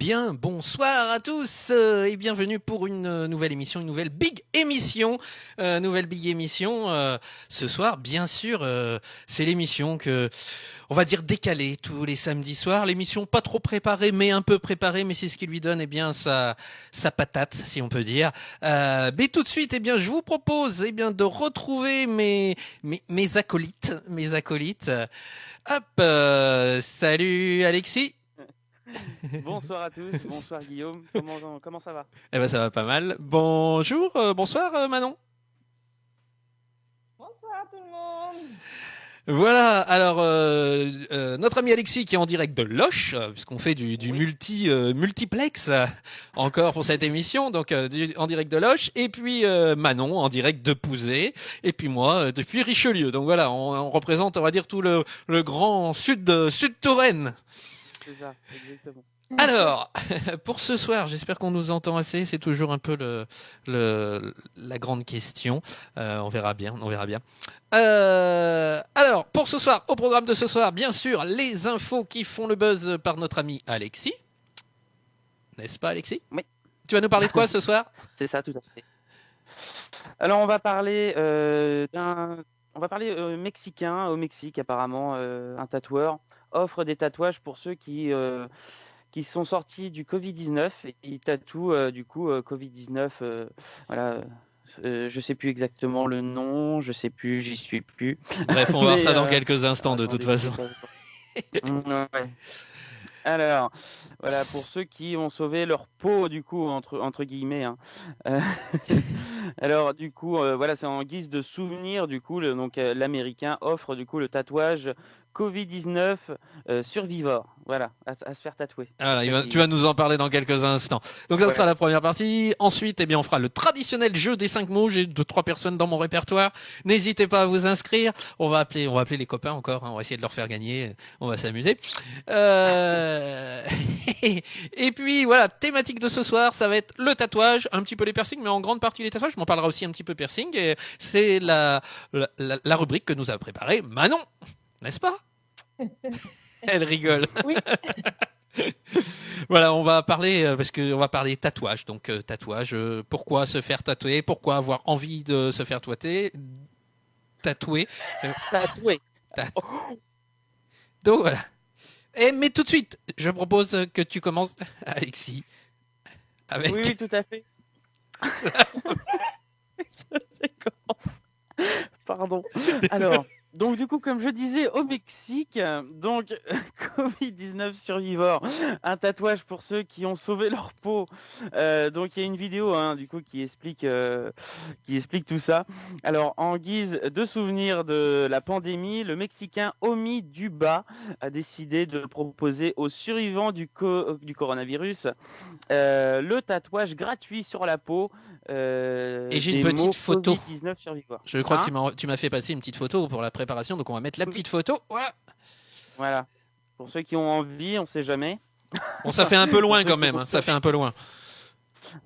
bien, bonsoir à tous et bienvenue pour une nouvelle émission, une nouvelle big émission. Ce soir, bien sûr, c'est l'émission que, on va dire décalée tous les samedis soirs. L'émission pas trop préparée, mais un peu préparée, mais c'est ce qui lui donne sa patate, si on peut dire. Mais tout de suite, je vous propose de retrouver mes acolytes. Hop, salut Alexis. Bonsoir à tous, bonsoir Guillaume, comment ça va? Ça va pas mal. Bonjour, bonsoir Manon. Bonsoir tout le monde. Voilà, alors notre ami Alexis qui est en direct de Loche, puisqu'on fait du multiplex encore pour cette émission, donc en direct de Loche, et puis Manon en direct de Pouzet, et puis moi depuis Richelieu. Donc voilà, on représente, on va dire, tout le grand sud Touraine. C'est ça, exactement. Alors, pour ce soir, j'espère qu'on nous entend assez. C'est toujours un peu la grande question. On verra bien. Alors, pour ce soir, au programme de ce soir, bien sûr, les infos qui font le buzz par notre ami Alexis. N'est-ce pas, Alexis? Oui. Tu vas nous parler de quoi ce soir? C'est ça, tout à fait. Alors, on va parler mexicain. Au Mexique, apparemment, un tatoueur offre des tatouages pour ceux qui sont sortis du Covid-19 et ils tatouent du coup Covid-19. Voilà. Je sais plus exactement le nom, je sais plus, j'y suis plus. Bref, on va voir ça dans quelques instants de toute façon. Ouais. Alors, voilà, pour ceux qui ont sauvé leur peau, du coup, entre guillemets. Hein. Alors, du coup, voilà, c'est en guise de souvenir, du coup, l'Américain offre, du coup, le tatouage Covid-19 Survivor. Voilà, à se faire tatouer. Voilà, tu vas nous en parler dans quelques instants. Donc ça sera la première partie. Ensuite, on fera le traditionnel jeu des 5 mots. J'ai 2-3 personnes dans mon répertoire. N'hésitez pas à vous inscrire. On va appeler les copains encore. Hein. On va essayer de leur faire gagner. On va s'amuser. Et puis voilà, thématique de ce soir, ça va être le tatouage, un petit peu les piercings, mais en grande partie les tatouages. Je m'en parlerai aussi un petit peu piercing. Et c'est la rubrique que nous a préparée Manon, n'est-ce pas? Elle rigole. Oui. Voilà, on va parler tatouage. Donc tatouage, pourquoi se faire tatouer, pourquoi avoir envie de se faire tatouer. Donc voilà. Mais tout de suite, je propose que tu commences, Alexis. Oui, tout à fait. Pardon. Alors. Donc du coup, comme je disais, au Mexique, donc Covid-19 Survivor, un tatouage pour ceux qui ont sauvé leur peau. Donc il y a une vidéo, hein, du coup, qui explique tout ça. Alors en guise de souvenir de la pandémie, le Mexicain Omi Duba a décidé de proposer aux survivants du coronavirus le tatouage gratuit sur la peau. Et j'ai une petite photo. Covid-19 Survivor. Je crois que tu m'as fait passer une petite photo pour la préparation, donc on va mettre la petite photo. Voilà. Pour ceux qui ont envie, on sait jamais. Bon, ça fait un peu loin quand même. Hein. Ça fait un peu loin.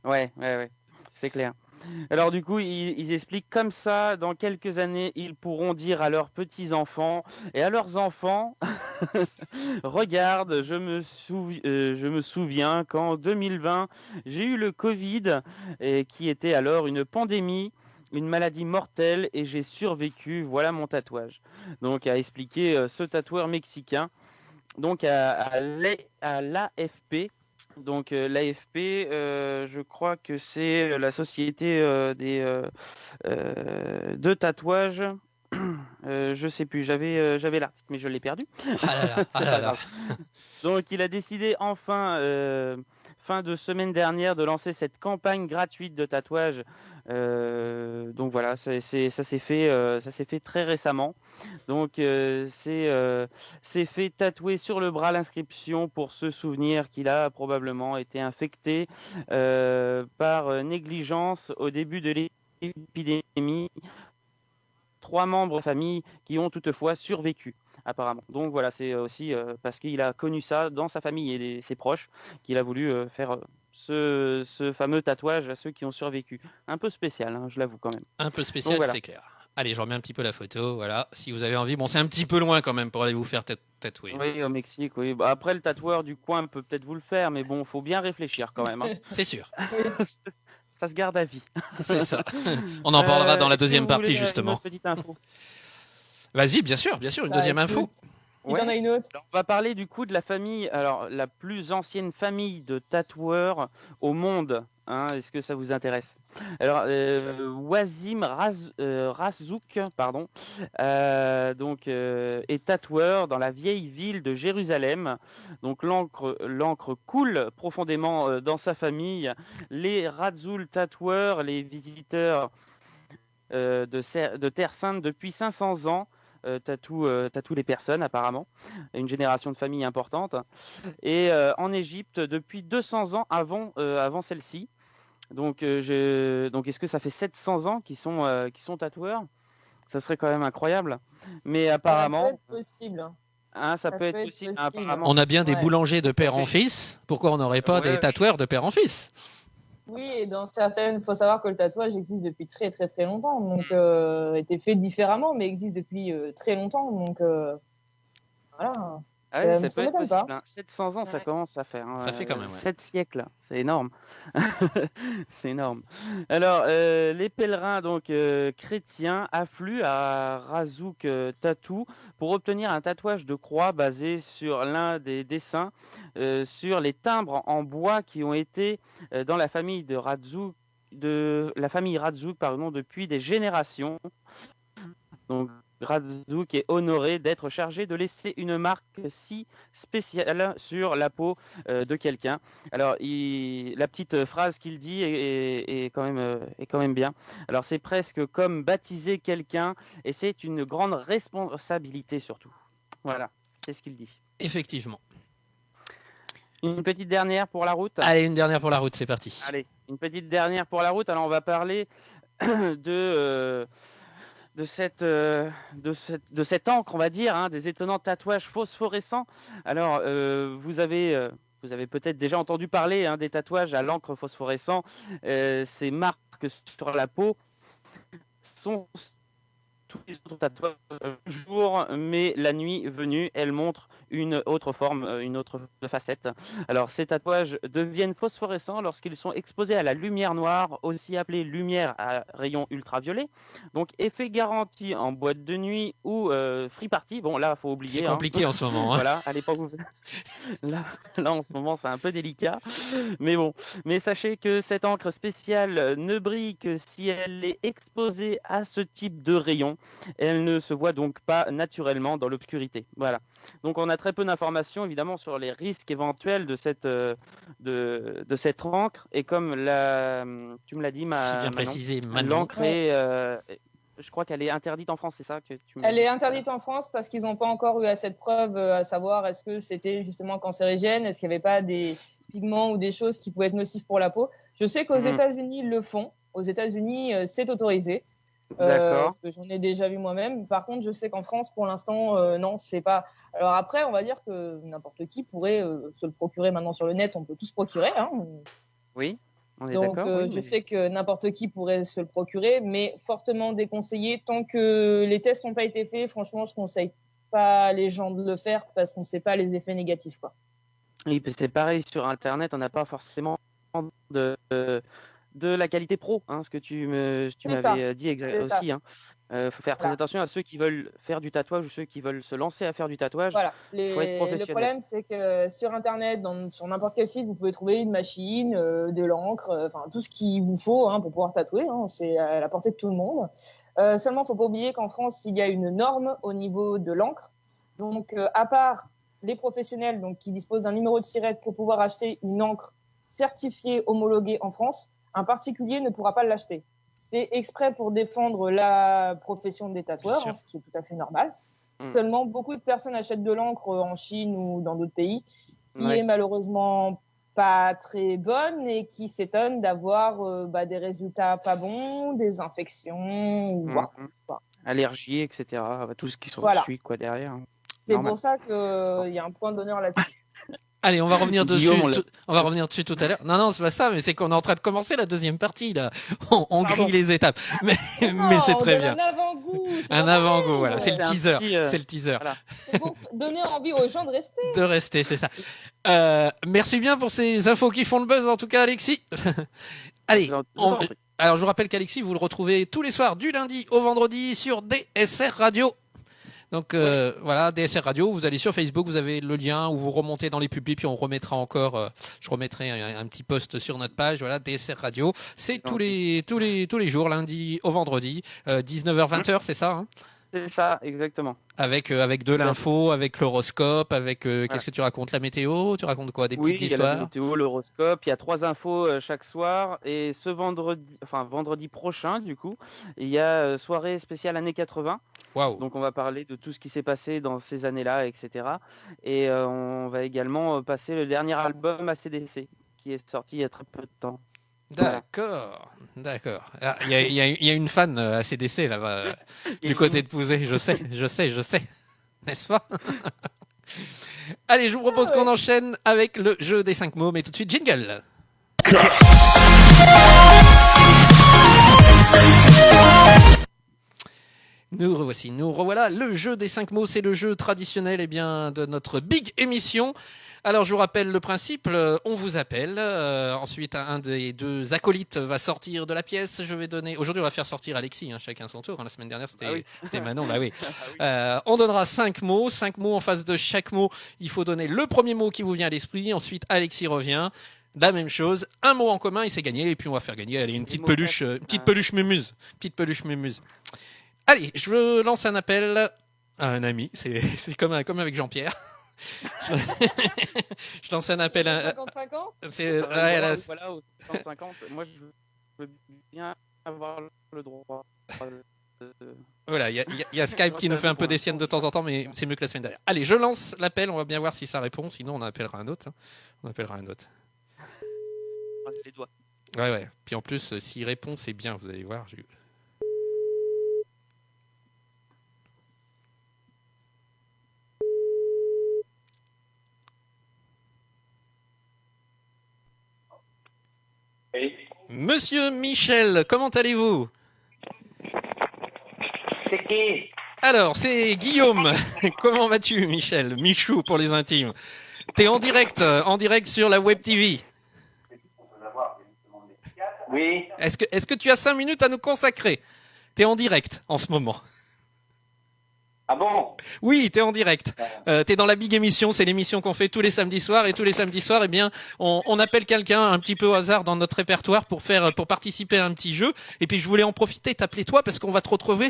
Ouais. C'est clair. Alors du coup, ils expliquent comme ça, dans quelques années, ils pourront dire à leurs petits-enfants et à leurs enfants, regarde, je me souviens qu'en 2020, j'ai eu le Covid, qui était alors une pandémie, une maladie mortelle, et j'ai survécu, voilà mon tatouage. Donc a expliqué ce tatoueur mexicain, donc à l'AFP. Donc l'AFP, je crois que c'est la société de tatouage. Je sais plus, j'avais l'article, mais je l'ai perdu. Ah là là. Donc il a décidé enfin, fin de semaine dernière, de lancer cette campagne gratuite de tatouage. Donc voilà, ça s'est fait très récemment. Donc c'est fait tatouer sur le bras l'inscription pour se souvenir qu'il a probablement été infecté par négligence au début de l'épidémie. 3 membres de la famille qui ont toutefois survécu, apparemment. Donc voilà, c'est aussi parce qu'il a connu ça dans sa famille et ses proches qu'il a voulu faire ce fameux tatouage à ceux qui ont survécu. Un peu spécial, hein, je l'avoue quand même. Un peu spécial, voilà. C'est clair. Allez, je remets un petit peu la photo, voilà, si vous avez envie. Bon, c'est un petit peu loin quand même pour aller vous faire tatouer. Oui, au Mexique, oui. Bah, après, le tatoueur du coin peut peut-être vous le faire, mais bon, faut bien réfléchir quand même. Hein. C'est sûr. Ça se garde à vie. C'est ça. On en parlera dans la Est-ce que deuxième vous partie, voulez une justement. autre petite info? Vas-y, bien sûr, une deuxième info. Si t'en as une autre. Alors, on va parler du coup de la famille, alors la plus ancienne famille de tatoueurs au monde. Hein, est-ce que ça vous intéresse? Alors, Wasim Razzouk, pardon, est tatoueur dans la vieille ville de Jérusalem. Donc, l'encre coule profondément dans sa famille. Les Razzoul tatoueurs, les visiteurs de Terre Sainte depuis 500 ans. Tatouent les personnes apparemment, une génération de famille importante, et en Égypte depuis 200 ans avant celle-ci. Donc est-ce que ça fait 700 ans qu'ils sont tatoueurs? Ça serait quand même incroyable. Mais apparemment, Ça peut être possible. hein, ça peut être possible. Apparemment, On a bien des boulangers de père en fils, pourquoi on n'aurait pas des tatoueurs de père en fils? Oui, et dans certaines, il faut savoir que le tatouage existe depuis très très très longtemps, donc était fait différemment, mais existe depuis très longtemps, donc voilà. Ah oui, ça ça peut être m'étonne pas. possible. Hein. 700 ans, ça commence à faire. Hein. Ça fait quand même, ouais. 7 siècles, c'est énorme. C'est énorme. Alors, les pèlerins donc chrétiens affluent à Razzouk Tattoo pour obtenir un tatouage de croix basé sur l'un des dessins sur les timbres en bois qui ont été dans la famille de Razzouk, pardon, depuis des générations. Donc, Razzouk est honoré d'être chargé de laisser une marque si spéciale sur la peau de quelqu'un. Alors, la petite phrase qu'il dit est quand même bien. Alors, c'est presque comme baptiser quelqu'un et c'est une grande responsabilité surtout. Voilà, c'est ce qu'il dit. Effectivement. Une petite dernière pour la route. Allez, une dernière pour la route, c'est parti. Allez, une petite dernière pour la route. Alors, on va parler de cette encre, on va dire, hein, des étonnants tatouages phosphorescents. Alors, vous avez peut-être déjà entendu parler hein, des tatouages à l'encre phosphorescent. Ces marques sur la peau sont tous les autres tatouages le jour, mais la nuit venue, elles montrent une autre forme, une autre facette. Alors, ces tatouages deviennent phosphorescents lorsqu'ils sont exposés à la lumière noire, aussi appelée lumière à rayons ultraviolets. Donc, effet garanti en boîte de nuit ou free party. Bon, là, il faut oublier. C'est compliqué en ce moment. Hein. Voilà, à l'époque, là, en ce moment, c'est un peu délicat. Mais bon, mais sachez que cette encre spéciale ne brille que si elle est exposée à ce type de rayons. Elle ne se voit donc pas naturellement dans l'obscurité. Voilà. Donc on a très peu d'informations évidemment sur les risques éventuels de cette encre. Et comme tu me l'as dit, c'est bien précisé, Manon. L'encre est, je crois qu'elle est interdite en France, c'est ça que tu me Elle est interdite en France parce qu'ils n'ont pas encore eu assez de preuves à savoir est-ce que c'était justement cancérigène, est-ce qu'il n'y avait pas des pigments ou des choses qui pouvaient être nocifs pour la peau. Je sais qu'aux États-Unis, ils le font. Aux États-Unis, c'est autorisé. Parce que j'en ai déjà vu moi-même. Par contre, je sais qu'en France, pour l'instant, non, c'est pas. Alors après, on va dire que n'importe qui pourrait se le procurer maintenant sur le net. On peut tous se procurer. Hein. Oui, on est donc, d'accord. je sais que n'importe qui pourrait se le procurer, mais fortement déconseillé. Tant que les tests n'ont pas été faits, franchement, je conseille pas les gens de le faire parce qu'on ne sait pas les effets négatifs, quoi. Oui, c'est pareil sur Internet. On n'a pas forcément de la qualité pro, hein, ce que tu m'avais dit aussi. Faut faire très attention à ceux qui veulent faire du tatouage ou ceux qui veulent se lancer à faire du tatouage. Voilà. Faut être professionnel. Le problème, c'est que sur Internet, sur n'importe quel site, vous pouvez trouver une machine, de l'encre, enfin tout ce qu'il vous faut hein, pour pouvoir tatouer. Hein, c'est à la portée de tout le monde. Seulement, faut pas oublier qu'en France, il y a une norme au niveau de l'encre. Donc, à part les professionnels donc, qui disposent d'un numéro de SIRET pour pouvoir acheter une encre certifiée, homologuée en France, un particulier ne pourra pas l'acheter. C'est exprès pour défendre la profession des tatoueurs, hein, ce qui est tout à fait normal. Seulement, beaucoup de personnes achètent de l'encre en Chine ou dans d'autres pays, qui est malheureusement pas très bonne et qui s'étonne d'avoir des résultats pas bons, des infections, voire allergies, etc. Tout ce qui suit quoi derrière. Hein. C'est pour ça qu'il y a un point d'honneur là-dessus. Allez, on va revenir dessus. Guillaume, On va revenir dessus tout à l'heure. Non, c'est pas ça, mais c'est qu'on est en train de commencer la deuxième partie là. On Pardon. grille les étapes, mais Non, c'est on très donne bien. Un avant-goût. c'est Un pas avant-goût, pareil. voilà. C'est le C'est un teaser. petit, C'est le teaser. voilà. C'est pour donner envie aux gens de rester. De rester, c'est ça. Merci bien pour ces infos qui font le buzz, en tout cas, Alexis. Allez, Je t'en prie. alors je vous rappelle qu'Alexis, vous le retrouvez tous les soirs du lundi au vendredi sur DSR Radio. Donc voilà, DSR Radio, vous allez sur Facebook, vous avez le lien où vous remontez dans les publics, puis on remettra encore, je remettrai un petit post sur notre page, voilà, DSR Radio. C'est tous les jours, lundi au vendredi, 19h-20h, c'est ça, hein, C'est ça, exactement. avec de l'info, avec l'horoscope, avec qu'est-ce que tu racontes, la météo, tu racontes quoi, des Oui, petites il y a la histoires. météo, l'horoscope, il y a 3 infos chaque soir. Et ce vendredi prochain, du coup, il y a soirée spéciale années 80. Waouh. Donc on va parler de tout ce qui s'est passé dans ces années-là, etc. Et on va également passer le dernier album ACDC, qui est sorti il y a très peu de temps. Voilà. D'accord. Ah, il y a une fan ACDC là-bas, du côté de Pouzet, je sais, n'est-ce pas? Allez, je vous propose qu'on enchaîne avec le jeu des 5 mots, mais tout de suite, jingle. Nous revoilà. Le jeu des 5 mots, c'est le jeu traditionnel de notre big émission. Alors, je vous rappelle le principe. On vous appelle. Ensuite, un des deux acolytes va sortir de la pièce. Aujourd'hui, on va faire sortir Alexis, hein, chacun son tour. La semaine dernière, c'était Manon. Bah oui. On donnera 5 mots. 5 mots en face de chaque mot. Il faut donner le premier mot qui vous vient à l'esprit. Ensuite, Alexis revient. La même chose. Un mot en commun, il s'est gagné. Et puis, on va faire gagner une petite peluche mumuse. Petite peluche mumuse. Allez, je lance un appel à un ami. C'est comme avec Jean-Pierre. Je lance un appel à... 50-50. Voilà, au 150. Moi, je veux bien avoir le droit. Voilà, il y a Skype qui nous fait un peu des siennes de temps en temps, mais c'est mieux que la semaine dernière. Allez, je lance l'appel. On va bien voir si ça répond. Sinon, on appellera un autre. On appellera un autre. Les doigts. Ouais. Puis en plus, s'il répond, c'est bien. Vous allez voir. Oui. Monsieur Michel, comment allez-vous? C'est qui? Alors, c'est Guillaume. Comment vas-tu, Michel? Michou pour les intimes. T'es en direct sur la Web TV. Oui. Est-ce que tu as 5 minutes à nous consacrer? T'es en direct en ce moment. Ah bon? Oui, t'es en direct. T'es dans la big émission, c'est l'émission qu'on fait tous les samedis soirs. Et tous les samedis soirs, eh bien, on appelle quelqu'un un petit peu au hasard dans notre répertoire pour participer à un petit jeu. Et puis je voulais en profiter, t'appeler toi, parce qu'on va te retrouver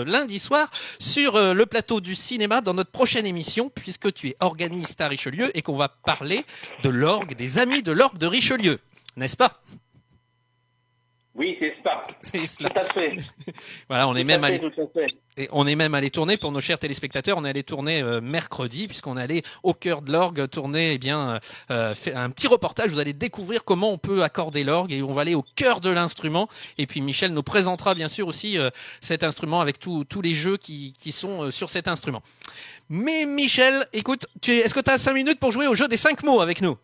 lundi soir sur le plateau du cinéma dans notre prochaine émission, puisque tu es organiste à Richelieu et qu'on va parler de l'orgue, des amis de l'orgue de Richelieu, n'est-ce pas? Oui, c'est ça. C'est cela. Tout à fait. Voilà, on est même allé tourner pour nos chers téléspectateurs. On est allé tourner mercredi, puisqu'on est allé au cœur de l'orgue tourner, faire un petit reportage. Vous allez découvrir comment on peut accorder l'orgue et on va aller au cœur de l'instrument. Et puis Michel nous présentera bien sûr aussi cet instrument avec tous les jeux qui sont sur cet instrument. Mais Michel, écoute, est-ce que tu as 5 minutes pour jouer au jeu des 5 mots avec nous?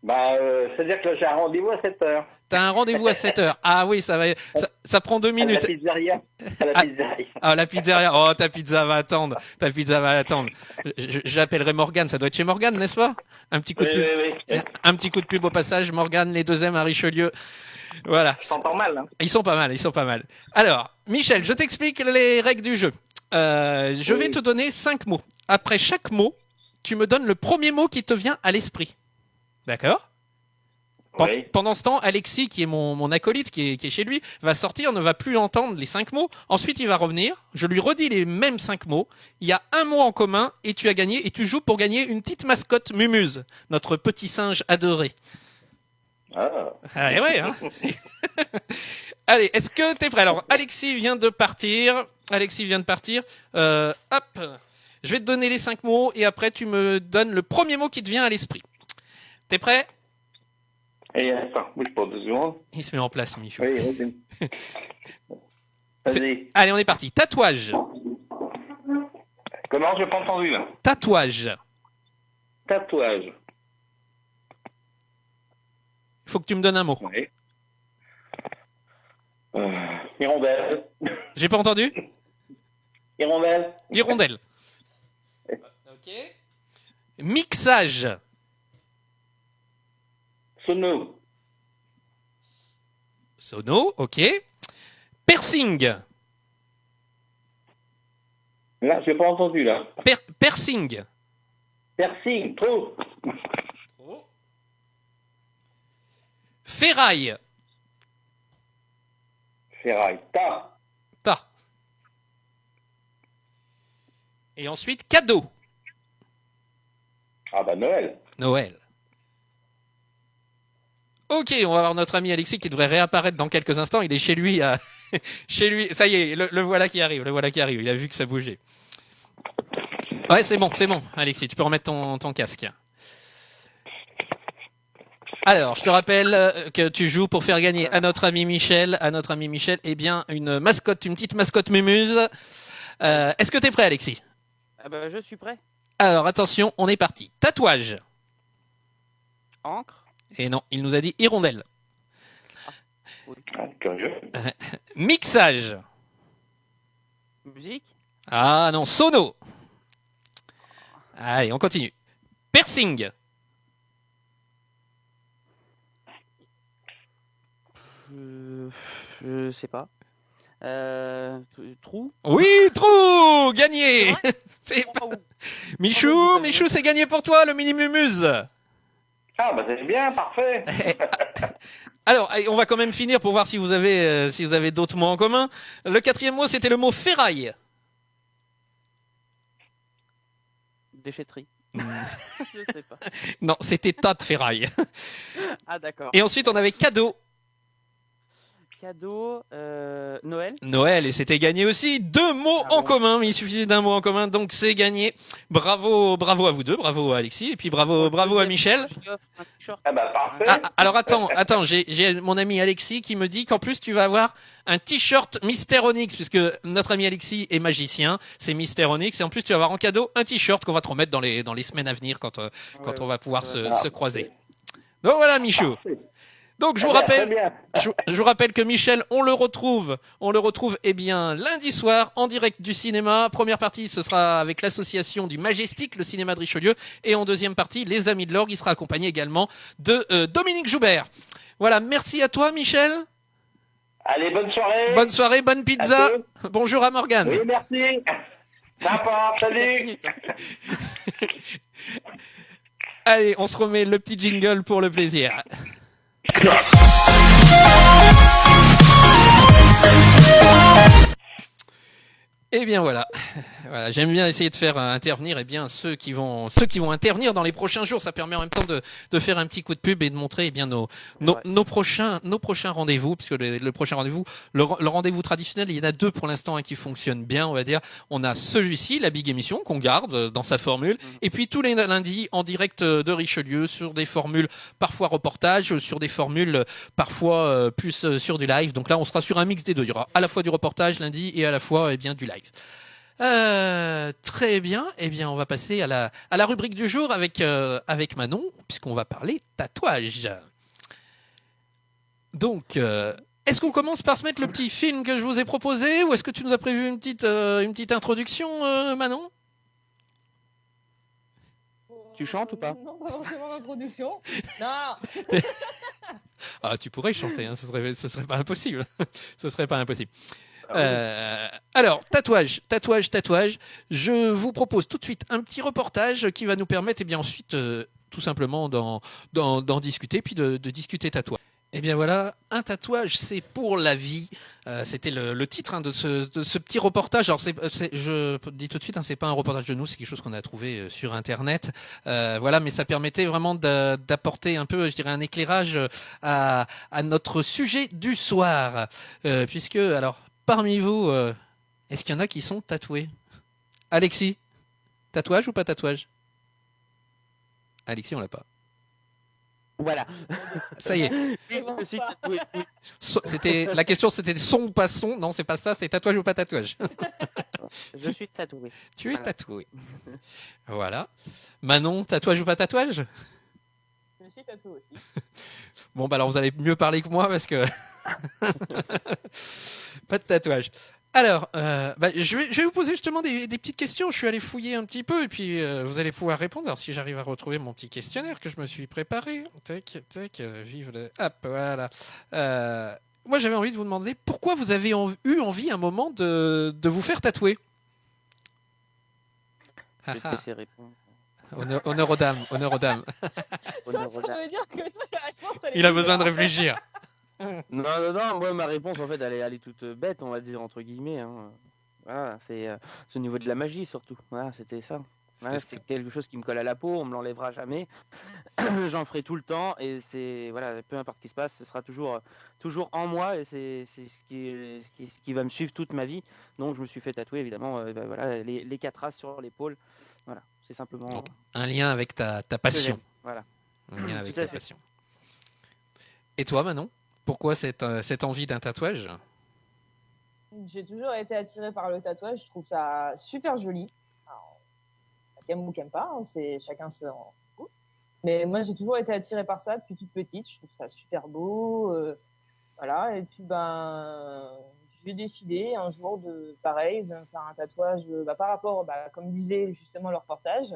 C'est-à-dire que là, j'ai un rendez-vous à 7h. T'as un rendez-vous à 7h. Ah oui, ça prend 2 minutes. À la pizzeria. La pizzeria. Oh, ta pizza va attendre. J'appellerai Morgane. Ça doit être chez Morgane, n'est-ce pas? Un petit coup de pub. Oui. Un petit coup de pub au passage. Morgane, les 2M à Richelieu. Voilà. Je t'entends mal. Hein. Ils sont pas mal. Alors, Michel, je t'explique les règles du jeu. Je vais te donner 5 mots. Après chaque mot, tu me donnes le premier mot qui te vient à l'esprit. D'accord? Oui. Pendant ce temps, Alexis, qui est mon acolyte, qui est chez lui, va sortir, ne va plus entendre les 5 mots. Ensuite, il va revenir. Je lui redis les mêmes 5 mots. Il y a un mot en commun et tu as gagné. Et tu joues pour gagner une petite mascotte Mumuse, notre petit singe adoré. Ah. Ah ouais, hein. Allez, est-ce que t'es prêt? Alors, Alexis vient de partir. Hop. Je vais te donner les 5 mots et après, tu me donnes le premier mot qui te vient à l'esprit. T'es prêt? Et attends, bouge pas 2 secondes. Il se met en place, Michou. Oui, vas-y. Allez, on est parti. Tatouage. Comment? Je n'ai pas entendu là. Tatouage. Tatouage. Il faut que tu me donnes un mot. Oui. Hirondelle. J'ai pas entendu? Hirondelle. Hirondelle. Ok. Mixage. Sono. Sono, ok. Piercing. Là, j'ai pas entendu, là. Piercing. Piercing, trop. Ferraille. Ferraille. Ta. Ta. Et ensuite, cadeau. Ah bah Noël. Noël. Ok, on va voir notre ami Alexis qui devrait réapparaître dans quelques instants. Il est chez lui. Chez lui. Ça y est, le voilà qui arrive. Le voilà qui arrive. Il a vu que ça bougeait. Ouais, c'est bon, Alexis. Tu peux remettre ton casque. Alors, je te rappelle que tu joues pour faire gagner à notre ami Michel, eh bien, une petite mascotte mumuse. Est-ce que tu es prêt, Alexis? Ah bah, je suis prêt. Alors, attention, on est parti. Tatouage. Encre. Et non, il nous a dit hirondelle. Ah, curieux. Mixage. Musique. Ah non, sono. Allez, on continue. Piercing. Je sais pas. Trou. Oui, trou, gagné. C'est Oh, Michou, c'est gagné pour toi, le mini mumuse. Ah bah c'est bien, parfait. Alors, on va quand même finir pour voir si vous avez d'autres mots en commun. Le quatrième mot, c'était le mot ferraille. Déchetterie. Je sais pas. Non, c'était tas de ferraille. Ah d'accord. Et ensuite, on avait cadeau. Cadeau. Noël. Noël, et c'était gagné aussi. 2 mots Ah en bon. commun, mais il suffisait d'un mot en commun, donc c'est gagné. Bravo à vous deux, bravo à Alexis, et puis bravo à Michel. Je lui offre un t-shirt. Ah bah parfait. Ah, alors attends, j'ai mon ami Alexis qui me dit qu'en plus tu vas avoir un t-shirt Mister Onyx, puisque notre ami Alexis est magicien, c'est Mister Onyx, et en plus tu vas avoir en cadeau un t-shirt qu'on va te remettre dans les semaines à venir quand on va pouvoir se croiser. Donc voilà, Michou. Parfait. Donc je vous Très rappelle, bien. je vous rappelle que Michel, on le retrouve eh bien lundi soir en direct du cinéma. Première partie, ce sera avec l'association du Majestic, le cinéma de Richelieu, et en deuxième partie, les Amis de l'Orgue. Il sera accompagné également de Dominique Joubert. Voilà, merci à toi, Michel. Allez, bonne soirée. Bonne soirée, bonne pizza. À tous. Bonjour à Morgane. Oui, merci. Sympa, salut. Allez, on se remet le petit jingle pour le plaisir. Et bien voilà, j'aime bien essayer de faire intervenir ceux qui vont intervenir dans les prochains jours. Ça permet en même temps de faire un petit coup de pub et de montrer nos prochains rendez-vous, puisque le prochain rendez-vous, le rendez-vous traditionnel, il y en a 2 pour l'instant qui fonctionnent bien, on va dire. On a celui-ci, la Big Émission, qu'on garde dans sa formule, et puis tous les lundis en direct de Richelieu sur des formules parfois reportage, sur des formules parfois plus sur du live. Donc là, on sera sur un mix des deux. Il y aura à la fois du reportage lundi et à la fois du live. Très bien. Eh bien, on va passer à la rubrique du jour avec Manon, puisqu'on va parler tatouage. Donc, est-ce qu'on commence par se mettre le petit film que je vous ai proposé, ou est-ce que tu nous as prévu une petite introduction, Manon? Tu chantes ou pas? Non, pas forcément d'introduction. Non. Ah, tu pourrais chanter, hein, ce serait pas impossible. Ce serait pas impossible. Alors, tatouage. Je vous propose tout de suite un petit reportage qui va nous permettre, ensuite, tout simplement d'en discuter, puis de discuter tatouage. Eh bien voilà, un tatouage, c'est pour la vie. C'était le titre de ce petit reportage. Alors, je dis tout de suite, c'est pas un reportage de nous, c'est quelque chose qu'on a trouvé sur Internet. Voilà, mais ça permettait vraiment d'apporter un peu, je dirais, un éclairage à notre sujet du soir. Puisque, alors, parmi vous, est-ce qu'il y en a qui sont tatoués? Alexis, tatouage ou pas tatouage? Alexis, on l'a pas. Voilà. Ça y est. Je suis tatoué. La question, c'était son ou pas son. Non, c'est pas ça. C'est tatouage ou pas tatouage. Je suis tatoué. Tu es Voilà. tatoué. Voilà. Manon, tatouage ou pas tatouage? Je suis tatouée aussi. Bon, bah alors vous allez mieux parler que moi parce que pas de tatouage. Alors, bah, je vais vous poser justement des petites questions. Je suis allé fouiller un petit peu et puis vous allez pouvoir répondre. Alors, si j'arrive à retrouver mon petit questionnaire que je me suis préparé. Tac, tac, vive le. Hop, voilà. Moi, j'avais envie de vous demander pourquoi vous avez eu envie un moment de vous faire tatouer. Je vais te laisser répondre. Honneur aux dames, honneur aux dames. Honneur aux Ça veut dire que toi, la réponse, elle est Il a besoin de bizarre. réfléchir. Non, moi ma réponse en fait elle est toute bête, on va dire entre guillemets. Hein. Voilà, c'est au niveau de la magie surtout. Voilà, c'était ça. Voilà, C'était c'est quelque chose qui me colle à la peau, on me l'enlèvera jamais. J'en ferai tout le temps et c'est voilà, peu importe ce qui se passe, ce sera toujours en moi et c'est ce qui va me suivre toute ma vie. Donc je me suis fait tatouer évidemment voilà, les 4 as sur l'épaule. Voilà, c'est simplement Donc, un lien avec ta passion. Voilà. Un lien avec Tout à ta fait. passion. Et toi, Manon? Pourquoi cette envie d'un tatouage? J'ai toujours été attirée par le tatouage. Je trouve ça super joli. Alors, qui aime ou qui aime pas, hein, c'est chacun son goût. Mais moi, j'ai toujours été attirée par ça depuis toute petite. Je trouve ça super beau. Voilà. Et puis, j'ai décidé un jour pareil, de me faire un tatouage par rapport, comme disait justement le reportage.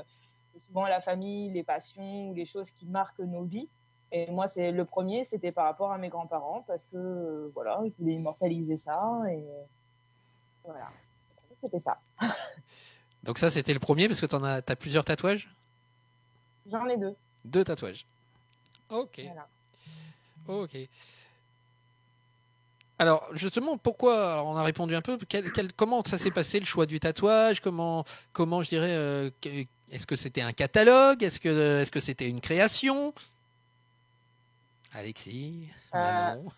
C'est souvent la famille, les passions ou les choses qui marquent nos vies. Et moi, c'est le premier, c'était par rapport à mes grands-parents parce que, voilà, je voulais immortaliser ça et voilà. C'était ça. Donc ça, c'était le premier parce que t'as plusieurs tatouages? J'en ai 2. 2 tatouages. Ok. Voilà. Ok. Alors justement, pourquoi? Alors, on a répondu un peu. Comment ça s'est passé le choix du tatouage? Comment je dirais est-ce que c'était un catalogue? Est-ce que c'était une création? Alexis, Manon.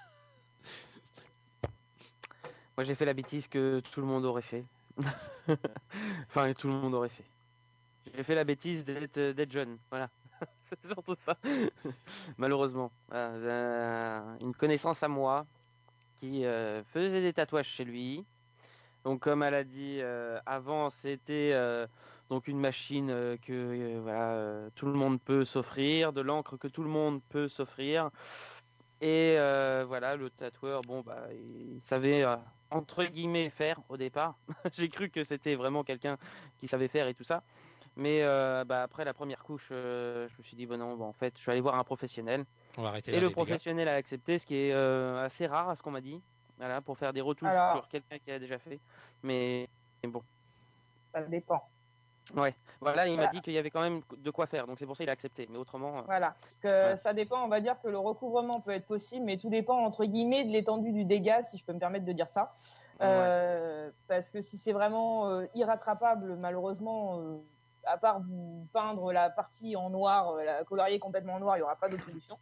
Moi j'ai fait la bêtise que tout le monde aurait fait. Enfin, tout le monde aurait fait. J'ai fait la bêtise d'être jeune, voilà. C'est surtout ça. Malheureusement. Voilà, une connaissance à moi qui faisait des tatouages chez lui. Donc comme elle a dit avant, c'était donc une machine que voilà, tout le monde peut s'offrir, de l'encre que tout le monde peut s'offrir. Et voilà, le tatoueur, il savait entre guillemets faire au départ. J'ai cru que c'était vraiment quelqu'un qui savait faire et tout ça. Mais après la première couche, je me suis dit, en fait, je vais aller voir un professionnel. On va arrêter Et là le les dégâts. professionnel a accepté, ce qui est assez rare à ce qu'on m'a dit. Voilà, pour faire des retouches Alors, sur quelqu'un qui a déjà fait. Mais bon, ça dépend. ouais. Voilà, il m'a Voilà. dit qu'il y avait quand même de quoi faire. Donc c'est pour ça qu'il a accepté. Mais autrement, Voilà. Parce que Voilà. ça dépend, on va dire que le recouvrement peut être possible, mais tout dépend, entre guillemets, de l'étendue du dégât, si je peux me permettre de dire ça. Parce que si c'est vraiment irrattrapable, malheureusement, à part vous peindre la partie en noir, la colorier complètement noir, il n'y aura pas d'autre solution.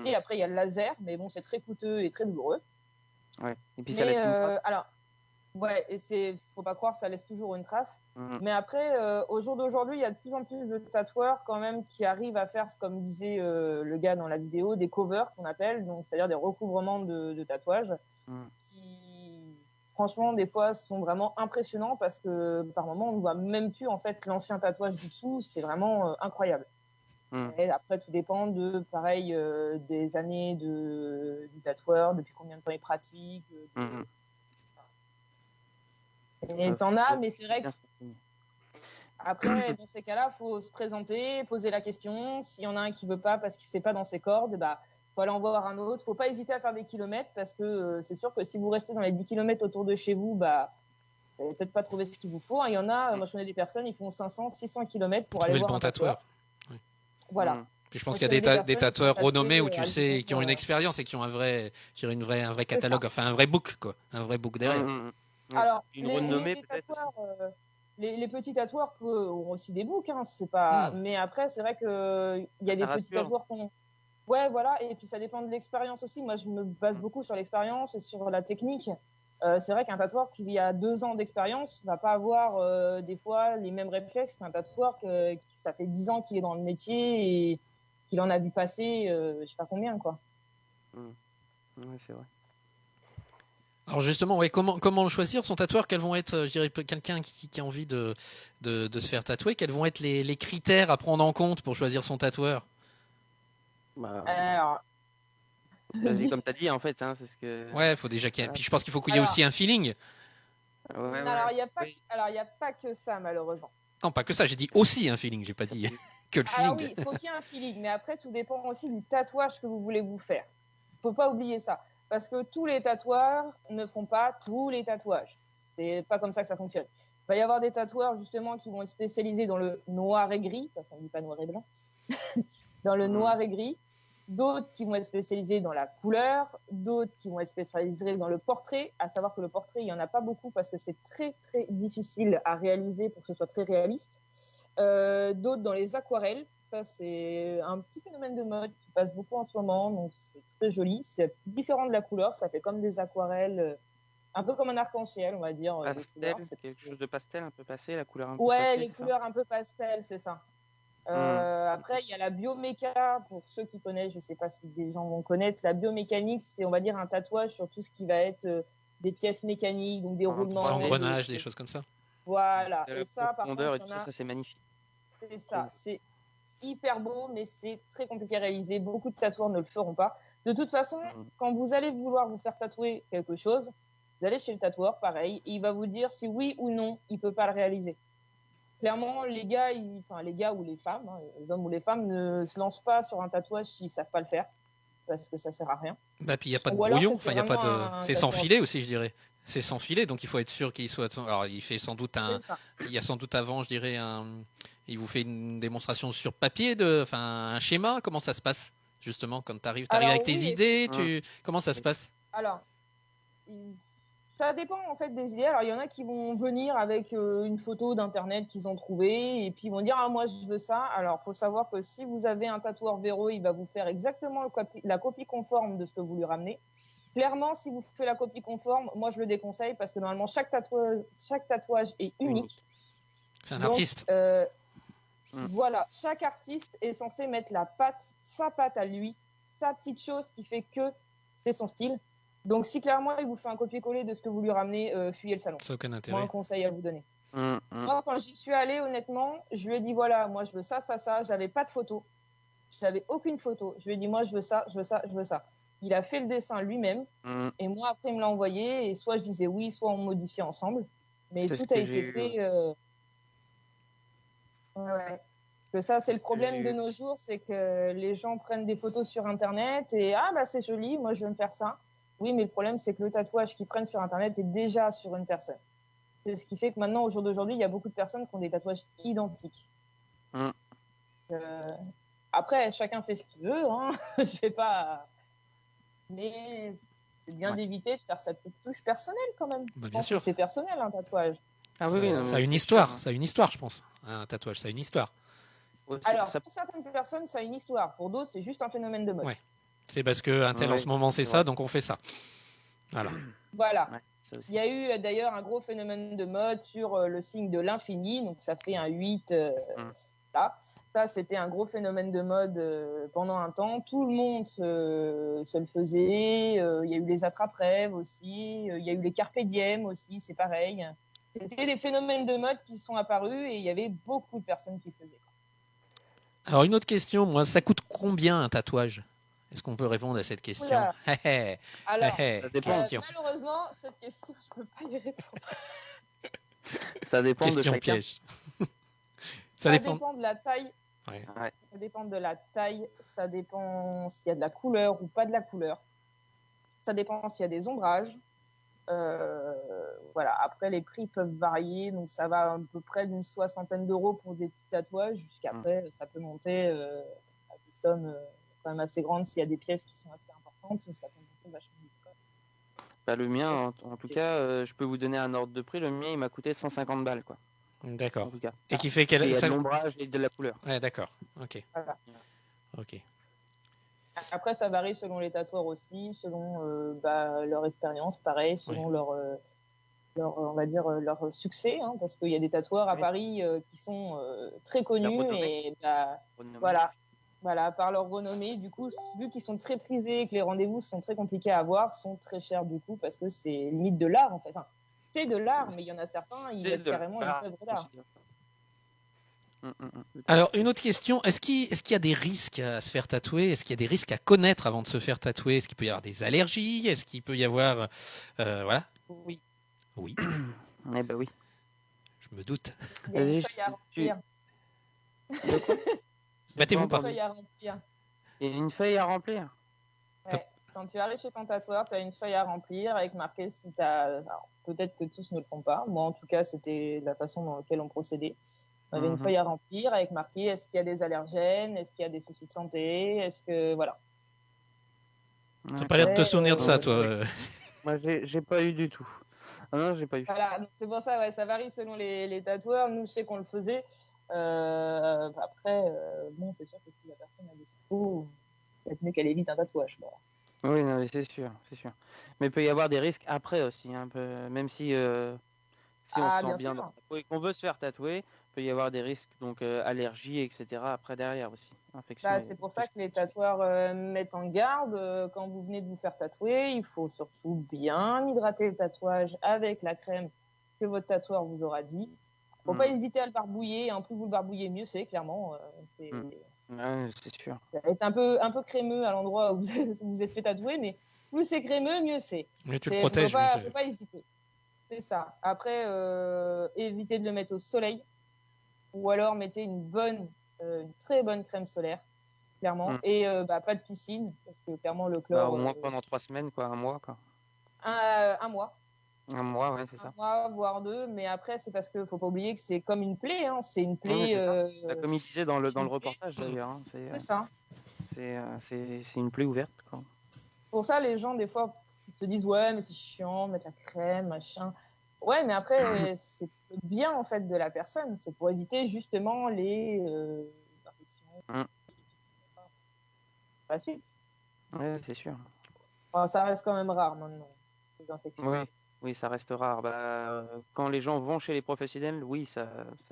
Et après, il y a le laser, mais bon, c'est très coûteux et très douloureux. Ouais. Et puis Mais ça laisse une trace. alors, ouais, et faut pas croire, ça laisse toujours une trace. Mhm. Mais après, au jour d'aujourd'hui, il y a de plus en plus de tatoueurs quand même qui arrivent à faire, comme disait le gars dans la vidéo, des covers qu'on appelle, donc c'est-à-dire des recouvrements de tatouages, qui franchement des fois sont vraiment impressionnants parce que par moment on ne voit même plus en fait l'ancien tatouage du dessous, c'est vraiment incroyable. Et après, tout dépend pareil, des années du tatoueur, depuis combien de temps il pratique. Et t'en as, mais c'est vrai que après, dans ces cas-là, faut se présenter, poser la question. S'il y en a un qui veut pas parce qu'il sait pas dans ses cordes, faut aller en voir un autre. Faut pas hésiter à faire des kilomètres parce que c'est sûr que si vous restez dans les 10 kilomètres autour de chez vous, vous n'allez peut-être pas trouver ce qu'il vous faut. Il y en a, moi je connais des personnes, ils font 500, 600 kilomètres pour aller Trouver le voir bon un tatoueur. tatoueur. Voilà. Puis je pense Moi, qu'il y je a connais des des tatoueurs personnes qui sont renommés où tatouées tu sais, à qui ont une expérience et qui ont un vrai catalogue, enfin un vrai book, quoi. Un vrai book derrière. Alors, une renommée les peut-être. tatoueurs, les petits tatoueurs ont aussi des books, hein, c'est pas. Mais après, c'est vrai que il y a des petits tatoueurs qu'on. Ouais, voilà. Et puis ça dépend de l'expérience aussi. Moi, je me base beaucoup sur l'expérience et sur la technique. C'est vrai qu'un tatoueur qui a 2 ans d'expérience va pas avoir des fois les mêmes réflexes qu'un tatoueur qui ça fait 10 ans qu'il est dans le métier et qu'il en a vu passer, je sais pas combien, quoi. Oui, c'est vrai. Alors justement, ouais, comment le choisir son tatoueur? Quels vont être, je dirais, quelqu'un qui a envie de se faire tatouer, quels vont être les critères à prendre en compte pour choisir son tatoueur? Bah, Alors, vas-y, comme t'as dit, en fait, hein, c'est ce que. Ouais, faut déjà qu'il y ait... Voilà. Puis je pense qu'il faut qu'il y ait alors, aussi un feeling. Ouais, alors, il n'y a pas, oui. alors, il y a pas que ça, malheureusement. Non, pas que ça, j'ai dit aussi un feeling, j'ai pas dit que le Alors feeling. oui, faut qu'il y ait un feeling, mais après, tout dépend aussi du tatouage que vous voulez vous faire. Faut pas oublier ça. Parce que tous les tatoueurs ne font pas tous les tatouages. C'est pas comme ça que ça fonctionne. Il va y avoir des tatoueurs, justement, qui vont être spécialisés dans le noir et gris, parce qu'on ne dit pas noir et blanc, dans le noir et gris. D'autres qui vont être spécialisés dans la couleur, d'autres qui vont être spécialisés dans le portrait, à savoir que le portrait, il n'y en a pas beaucoup parce que c'est très, très difficile à réaliser pour que ce soit très réaliste. D'autres dans les aquarelles. Ça, c'est un petit phénomène de mode qui passe beaucoup en ce moment, donc c'est très joli. C'est différent de la couleur, ça fait comme des aquarelles, un peu comme un arc-en-ciel, on va dire. Pastel, quelque chose de pastel un peu passé, la couleur un peu Ouais, passée, les c'est ça couleurs un peu pastel, c'est ça. Après, il y a la bioméca. Pour ceux qui connaissent, je ne sais pas si des gens vont connaître, la biomécanique, c'est, on va dire, un tatouage sur tout ce qui va être des pièces mécaniques, donc des roulements. Des engrenages, des choses comme ça. Voilà. Et Et ça, par contre, et tout ça, c'est magnifique. c'est ça. C'est hyper beau, mais c'est très compliqué à réaliser. Beaucoup de tatoueurs ne le feront pas. De toute façon, quand vous allez vouloir vous faire tatouer quelque chose, vous allez chez le tatoueur, pareil, et il va vous dire si oui ou non, il peut pas le réaliser. Clairement, les gars ou les femmes, hein, les hommes ou les femmes ne se lancent pas sur un tatouage s'ils savent pas le faire, parce que ça sert à rien. Bah, puis il n'y a pas de Ou alors, brouillon, c'est enfin, il y a pas vraiment de. un C'est sans tatouage. filet aussi, je dirais. C'est sans filet, donc il faut être sûr qu'il soit. Alors, il fait sans doute C'est ça. Il y a sans doute avant, je dirais, il vous fait une démonstration sur papier, enfin, un schéma. Comment ça se passe, justement, quand tu arrives Alors, avec tes oui, idées, comment ça se passe? Alors, ça dépend en fait des idées. Alors, il y en a qui vont venir avec une photo d'internet qu'ils ont trouvée et puis ils vont dire ah moi je veux ça. Alors, faut savoir que si vous avez un tatoueur Véro, il va vous faire exactement la copie conforme de ce que vous lui ramenez. Clairement, si vous faites la copie conforme, moi je le déconseille parce que normalement chaque tatouage est unique. C'est un Donc, artiste. Voilà, chaque artiste est censé mettre sa patte à lui, sa petite chose qui fait que c'est son style. Donc, si clairement il vous fait un copier-coller de ce que vous lui ramenez, fuyez le salon. Ça n'a aucun Moi, intérêt. un conseil à vous donner. Moi, quand j'y suis allée, honnêtement, je lui ai dit voilà, moi je veux ça, ça, ça. J'avais pas de photo. J'avais aucune photo. Je lui ai dit moi je veux ça, je veux ça, je veux ça. Il a fait le dessin lui-même et moi après il me l'a envoyé et soit je disais oui, soit on modifiait ensemble. Mais C'est tout ce a que été j'ai fait. Ouais. Parce que ça, c'est le problème de nos jours, c'est que les gens prennent des photos sur Internet et ah bah c'est joli, moi je veux me faire ça. Oui, mais le problème c'est que le tatouage qu'ils prennent sur Internet est déjà sur une personne. C'est ce qui fait que maintenant, au jour d'aujourd'hui, il y a beaucoup de personnes qui ont des tatouages identiques. Après, chacun fait ce qu'il veut, hein. Je vais pas. Mais c'est bien d'éviter de faire sa petite touche personnelle quand même. Bah, bien sûr. C'est personnel un tatouage. Ah oui, Ça a une histoire, je pense. Un tatouage, ça a une histoire. Alors, pour certaines personnes, ça a une histoire. Pour d'autres, c'est juste un phénomène de mode. Ouais. C'est parce qu'un tel en ce moment c'est ça, donc on fait ça. Voilà. Voilà. Il y a eu d'ailleurs un gros phénomène de mode sur le signe de l'infini, donc ça fait un 8 là. Ça, c'était un gros phénomène de mode pendant un temps. Tout le monde se le faisait. Il y a eu les attrape-rêves aussi. Il y a eu les carpe diem aussi, c'est pareil. C'était des phénomènes de mode qui sont apparus et il y avait beaucoup de personnes qui le faisaient. Alors une autre question, moi, ça coûte combien un tatouage? Est-ce qu'on peut répondre à cette question? Alors, ça dépend. malheureusement, cette question, je ne peux pas y répondre. Ça dépend question de chacun. piège. Ça dépend de la taille. Ouais. Ça dépend de la taille. Ça dépend s'il y a de la couleur ou pas de la couleur. Ça dépend s'il y a des ombrages. Voilà. Après, les prix peuvent varier. Donc, ça va à peu près d'une 60aine d'euros pour des petits tatouages. Jusqu'après, ça peut monter à des sommes quand même assez grandes. S'il y a des pièces qui sont assez importantes, ça peut monter vachement vite. Bah, le mien, en tout cas, je peux vous donner un ordre de prix. Le mien, il m'a coûté 150 balles, quoi. D'accord. En tout cas. Et qui fait Il y a ça... de l'ombrage et de la couleur. Ouais, d'accord. Ok. Voilà. Ok. Après, ça varie selon les tatoueurs aussi, selon leur expérience, pareil, selon leur, on va dire, leur succès, hein, parce qu'il y a des tatoueurs à Paris qui sont très connus et voilà. Voilà, par leur renommée, du coup, vu qu'ils sont très prisés et que les rendez-vous sont très compliqués à avoir, sont très chers du coup parce que c'est limite de l'art en fait. Enfin, c'est de l'art, mais il y en a certains, ils C'est veulent de carrément une l'art, œuvre d'art. considère. Tout à Alors, fait. une autre question, est-ce qu'il y a des risques à se faire tatouer? Est-ce qu'il y a des risques à connaître avant de se faire tatouer? Est-ce qu'il peut y avoir des allergies? Est-ce qu'il peut y avoir... voilà. Oui. Oui, Eh ben oui. je me doute. Il y a une Vas-y, feuille à tu- remplir. De quoi? Battez-vous J'ai pas. Une entendu. feuille à remplir. Il y a une feuille à remplir. Ouais. Quand tu arrives chez ton tatoueur, tu as une feuille à remplir avec marqué si tu as. Alors, peut-être que tous ne le font pas. Moi, en tout cas, c'était la façon dans laquelle on procédait. On avait une Mhm. feuille à remplir avec marqué est-ce qu'il y a des allergènes, est-ce qu'il y a des soucis de santé, est-ce que. Voilà. T'as pas l'air de te souvenir de ça, Ouais, toi. Moi, j'ai pas eu du tout. Ah non, j'ai pas eu. Voilà, donc c'est pour ça, ouais, ça varie selon les tatoueurs. Nous, je sais qu'on le faisait. Après, bon, c'est sûr que si la personne a des symptômes, peut-être mieux qu'elle évite un tatouage. Bon. Oui, non, mais c'est sûr, c'est sûr. Mais il peut y avoir des risques après aussi, hein, même si on Ah, se bien sent bien sûr. dans sa peau et qu'on veut se faire tatouer, il peut y avoir des risques, donc allergies, etc. après derrière aussi. Infection. Bah, c'est pour ça que les tatoueurs mettent en garde quand vous venez de vous faire tatouer. Il faut surtout bien hydrater le tatouage avec la crème que votre tatoueur vous aura dit. Faut pas hésiter à le barbouiller. En plus vous le barbouillez, mieux c'est, clairement. Ouais, c'est sûr. Ça va être un peu crémeux à l'endroit où vous êtes fait tatouer, mais plus c'est crémeux, mieux c'est. Mais tu le protèges. Faut pas hésiter. C'est ça. Après, évitez de le mettre au soleil. Ou alors mettez une très bonne crème solaire, clairement. Et pas de piscine, parce que clairement le chlore. Au moins pendant 3 semaines, quoi, un mois, quoi. Un mois. Un mois, ouais, c'est ça. Un mois, voire 2. Mais après, c'est parce qu'il faut pas oublier que c'est comme une plaie. Hein. C'est une plaie. Comme il disait dans le reportage d'ailleurs. Hein, c'est ça. C'est une plaie ouverte, quoi. Pour ça, les gens, des fois, ils se disent ouais, mais c'est chiant, mettre la crème, machin. Ouais, mais après, c'est bien en fait de la personne. C'est pour éviter justement les infections. La suite. Ouais, c'est sûr. Enfin, ça reste quand même rare maintenant, les infections. Oui, ça reste rare. Quand les gens vont chez les professionnels, oui, ça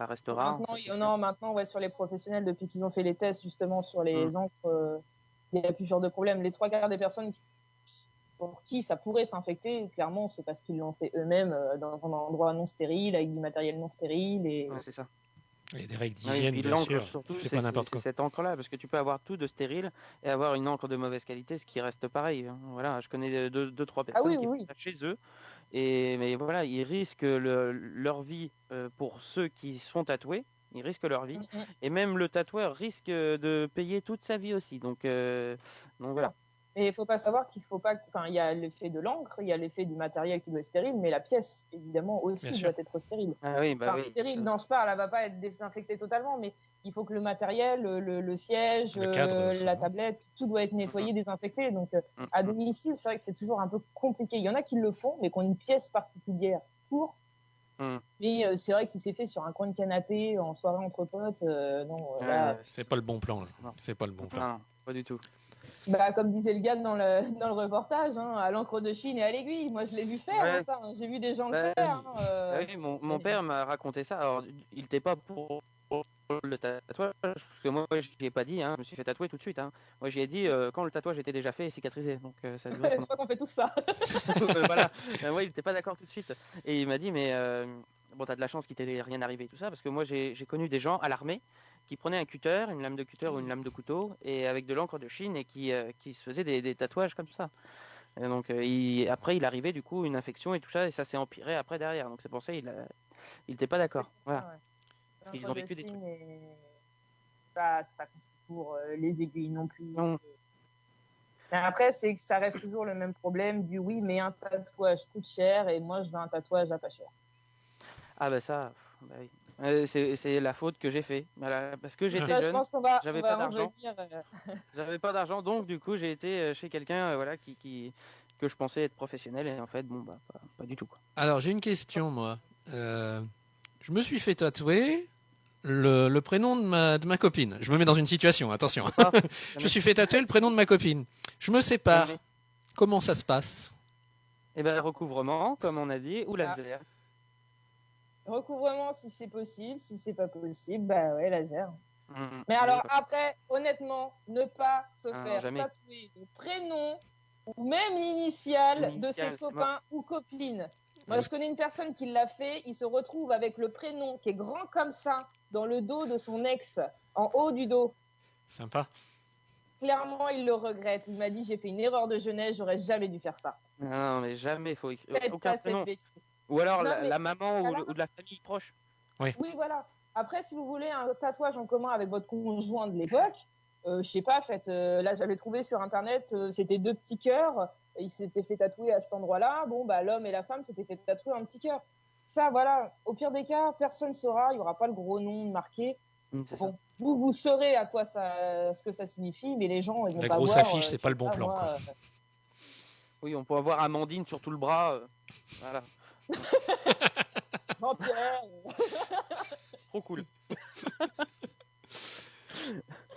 reste rare. Maintenant, ouais, sur les professionnels, depuis qu'ils ont fait les tests justement sur les encres, il y a plusieurs de problèmes. Les 3/4 des personnes pour qui ça pourrait s'infecter, clairement, c'est parce qu'ils l'ont fait eux-mêmes dans un endroit non stérile, avec du matériel non stérile. Et... Ouais, c'est ça. Il y a des règles d'hygiène, bien sûr. Surtout, c'est pas n'importe quoi. Cette encre-là, parce que tu peux avoir tout de stérile et avoir une encre de mauvaise qualité, ce qui reste pareil. Hein. Voilà, je connais 2-3 personnes qui font ça chez eux. Mais voilà, ils risquent leur vie pour ceux qui se font tatouer. Ils risquent leur vie. Et même le tatoueur risque de payer toute sa vie aussi. Donc voilà. Et il faut pas savoir qu'il faut pas. Enfin, il y a l'effet de l'encre, il y a l'effet du matériel qui doit être stérile, mais la pièce, évidemment, aussi doit être stérile. Ah oui, stérile, dont je parle, elle va pas être désinfectée totalement, mais il faut que le matériel, le siège, le cadre, la tablette, tout doit être nettoyé, désinfecté. Donc, à domicile, c'est vrai que c'est toujours un peu compliqué. Il y en a qui le font, mais qui ont une pièce particulière pour. Mais c'est vrai que si c'est fait sur un coin de canapé, en soirée entre potes, non. C'est pas le bon plan. C'est pas le bon plan. Non, pas du tout. Comme disait le gars dans le reportage, hein, à l'encre de Chine et à l'aiguille. Moi, je l'ai vu faire ça. Hein. J'ai vu des gens le faire. Oui, mon père m'a raconté ça. Alors, il n'était pas pour le tatouage, parce que moi, je n'y ai pas dit. Hein, je me suis fait tatouer tout de suite. Hein. Moi, j'y ai dit quand le tatouage était déjà fait et cicatrisé. Donc, ça je crois qu'on fait tous ça. Voilà. Il n'était pas d'accord tout de suite. Et il m'a dit, mais bon, t'as de la chance qu'il t'ait rien arrivé et tout ça, parce que moi, j'ai connu des gens à l'armée qui prenaient un cutter, une lame de cutter ou une lame de couteau, et avec de l'encre de Chine, et qui se faisaient des tatouages comme ça. Et donc après, il arrivait du coup une infection et tout ça, et ça s'est empiré après derrière. Donc c'est pour ça il n'était pas d'accord. Voilà. Parce qu'ils ont vécu des trucs. C'est pas conçu pour les aiguilles non plus. Non. Mais après, c'est que ça reste toujours le même problème du oui, mais un tatouage coûte cher, et moi je veux un tatouage à pas cher. Ah bah ça, oui. C'est la faute que j'ai fait. Voilà, parce que j'étais jeune, je pense qu'on va, j'avais pas d'argent. J'avais pas d'argent, donc du coup j'ai été chez quelqu'un que je pensais être professionnel, et en fait pas du tout. Quoi. Alors j'ai une question moi. Je me suis fait tatouer le prénom de ma copine. Je me mets dans une situation, attention. Je me suis fait tatouer le prénom de ma copine. Je me sépare. Comment ça se passe? Eh ben recouvrement, comme on a dit, ou laser. Recouvrement si c'est possible, si c'est pas possible, bah ouais, laser. Mais alors après, honnêtement, ne pas se faire jamais. tatouer le prénom ou même l'initiale de ses copains ou copines. Moi, je connais une personne qui l'a fait. Il se retrouve avec le prénom qui est grand comme ça dans le dos de son ex, en haut du dos. Sympa. Clairement, il le regrette. Il m'a dit, j'ai fait une erreur de jeunesse, j'aurais jamais dû faire ça. Non, mais jamais, il faut écrire Faites aucun pas cette prénom. bêtise. Ou alors Non, la maman ou de la famille proche. Oui, voilà. Après, si vous voulez un tatouage en commun avec votre conjoint de l'époque, je sais pas, faites. Là, j'avais trouvé sur internet, c'était 2 petits cœurs. Ils s'étaient fait tatouer à cet endroit-là. Bon, bah, l'homme et la femme s'étaient fait tatouer un petit cœur. Ça, voilà. Au pire des cas, personne ne saura. Il y aura pas le gros nom marqué. Bon, vous saurez à quoi ce que ça signifie, mais les gens, ils vont La pas grosse voir. affiche, c'est pas le bon plan, quoi. Oui, on peut avoir Amandine sur tout le bras. Voilà. Jean-Pierre. Trop cool.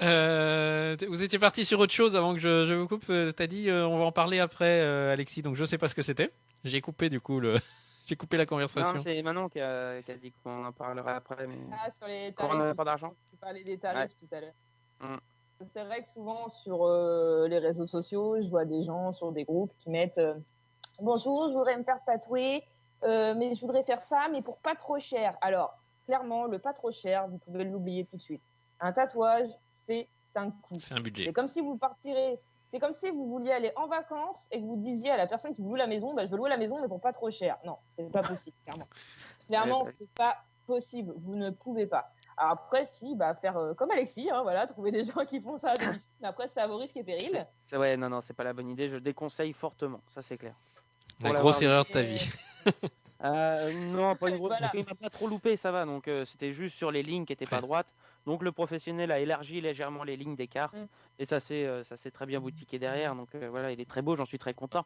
Vous étiez parti sur autre chose avant que je vous coupe. T'as dit on va en parler après, Alexis. Donc je sais pas ce que c'était. J'ai coupé du coup j'ai coupé la conversation. Non, c'est Manon qui a dit qu'on en parlerait après. Mais... Ah, sur les Quand on tarifs. n'a pas d'argent. Tu parlais des tarifs tout à l'heure. Mm. C'est vrai que souvent sur les réseaux sociaux, je vois des gens sur des groupes qui mettent bonjour, je voudrais me faire tatouer, mais je voudrais faire ça, mais pour pas trop cher. Alors, clairement, le pas trop cher, vous pouvez l'oublier tout de suite. Un tatouage, c'est un coût. C'est un budget. C'est comme si vous partirez. C'est comme si vous vouliez aller en vacances et que vous disiez à la personne qui vous loue la maison, bah, je veux louer la maison, mais pour pas trop cher. Non, c'est pas possible, clairement. Clairement, c'est pas possible. Vous ne pouvez pas. Alors après, si, bah, faire comme Alexis, hein, voilà, trouver des gens qui font ça à domicile. Mais après, c'est à vos risques et périls. Ouais, non, c'est pas la bonne idée. Je déconseille fortement. Ça, c'est clair. La grosse erreur de ta vie. Non, pas une grosse. Voilà. Il m'a pas trop loupé, ça va. Donc, c'était juste sur les lignes qui étaient pas droites. Donc, le professionnel a élargi légèrement les lignes d'écart. Et ça s'est très bien boutiqué derrière. Donc, voilà, il est très beau. J'en suis très content.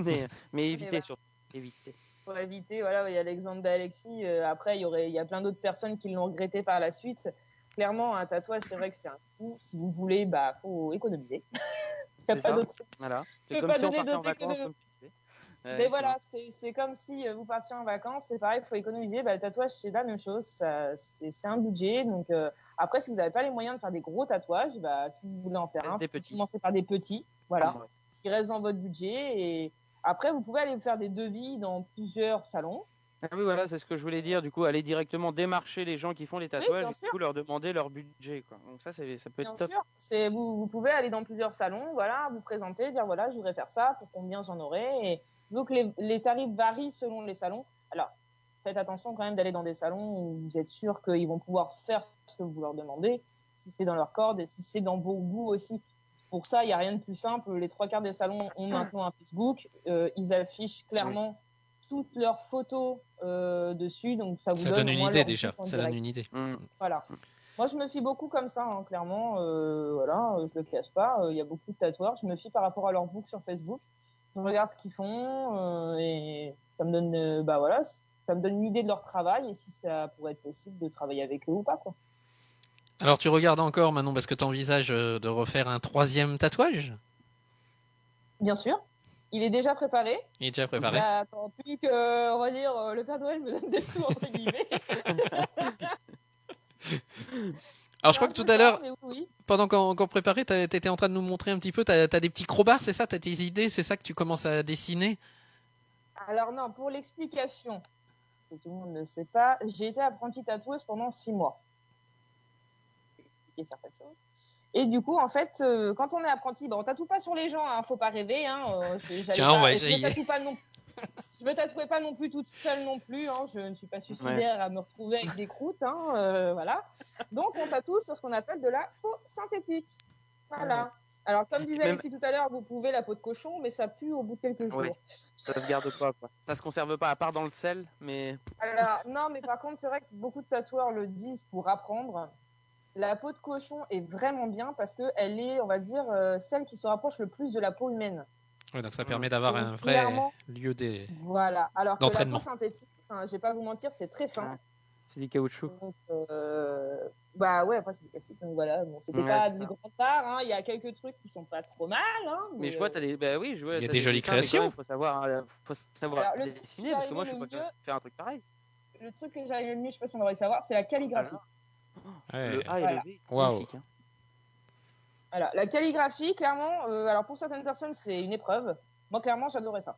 mais évitez voilà. surtout. Évitez. Pour éviter, voilà, il y a l'exemple d'Alexis. Après, il y a plein d'autres personnes qui l'ont regretté par la suite. Clairement, un tatouage, c'est vrai que c'est un coût. Si vous voulez, bah, faut économiser. Il n'y a pas d'autre solution. Voilà. Je C'est peux comme pas si on donner partait en d'autres vacances. économies. Comme tu disais. Mais voilà, c'est comme si vous partiez en vacances, c'est pareil, il faut économiser. Bah, le tatouage, c'est la même chose, c'est un budget. Donc après, si vous n'avez pas les moyens de faire des gros tatouages, bah, si vous voulez en faire un, commencez par des petits, voilà, qui restent dans votre budget. Et après, vous pouvez aller faire des devis dans plusieurs salons. Ah oui, voilà, c'est ce que je voulais dire. Du coup, aller directement démarcher les gens qui font les tatouages et du coup leur demander leur budget, quoi. Donc ça peut être top. Bien sûr, vous pouvez aller dans plusieurs salons, voilà, vous présenter, dire voilà, je voudrais faire ça, pour combien j'en aurai. Et donc les tarifs varient selon les salons. Alors, faites attention quand même d'aller dans des salons où vous êtes sûr qu'ils vont pouvoir faire ce que vous leur demandez, si c'est dans leur corde et si c'est dans vos goûts aussi. Pour ça, il n'y a rien de plus simple. Les 3/4 des salons ont maintenant un Facebook. Ils affichent clairement toutes leurs photos dessus, donc ça vous donne une idée déjà. Ça donne une idée. Voilà. Moi, je me fie beaucoup comme ça, hein, clairement. Voilà, je le cache pas. Il y a beaucoup de tatoueurs. Je me fie par rapport à leur book sur Facebook. Je regarde ce qu'ils font et ça me donne, bah voilà, ça me donne une idée de leur travail et si ça pourrait être possible de travailler avec eux ou pas, quoi. Alors, tu regardes encore, Manon, parce que tu envisages de refaire un 3e tatouage ? Bien sûr. Il est déjà préparé. Il est déjà préparé. Attends, plus que, on va dire, le Père Noël me donne des sous, entre guillemets. Alors, je crois que tout à l'heure, oui. pendant qu'on préparait, tu étais en train de nous montrer un petit peu, tu as des petits crobards, c'est ça ? Tu as tes idées, c'est ça que tu commences à dessiner ? Alors non, pour l'explication, que tout le monde ne sait pas, j'ai été apprentie tatoueuse pendant 6 mois. Je vais expliquer certaines choses. Et du coup, en fait, quand on est apprenti, on tatoue pas sur les gens, hein, faut pas rêver. Hein, Tiens, on va essayer. Je me tatouais pas non plus toute seule non plus. Hein, je ne suis pas suicidaire à me retrouver avec des croûtes. Hein, voilà. Donc, on tatoue sur ce qu'on appelle de la peau synthétique. Voilà. Alors, comme disait Alexis tout à l'heure, vous pouvez la peau de cochon, mais ça pue au bout de quelques jours. Ça se garde pas, quoi. Ça se conserve pas, à part dans le sel, mais... Alors, non, mais par contre, c'est vrai que beaucoup de tatoueurs le disent pour apprendre. La peau de cochon est vraiment bien parce qu'elle est, on va dire, celle qui se rapproche le plus de la peau humaine. Oui, donc ça permet d'avoir un vrai lieu d'entraînement. Voilà, alors que la peau synthétique, je vais pas vous mentir, c'est très fin. C'est du caoutchouc. Donc, bah ouais, après c'est du plastique, donc voilà. Bon, c'était pas du grand art, hein. Il y a quelques trucs qui sont pas trop mal. Hein, mais je vois, il y a des jolies créations. Il faut savoir les dessiner, parce que moi je ne peux pas faire un truc pareil. Le truc que j'arrive le mieux, je sais pas si on devrait le savoir, c'est la calligraphie. Ouais. Le A et Voilà. le V. Waouh. magnifique, hein. Voilà. La calligraphie, clairement, alors pour certaines personnes, c'est une épreuve. Moi, clairement, j'adorais ça.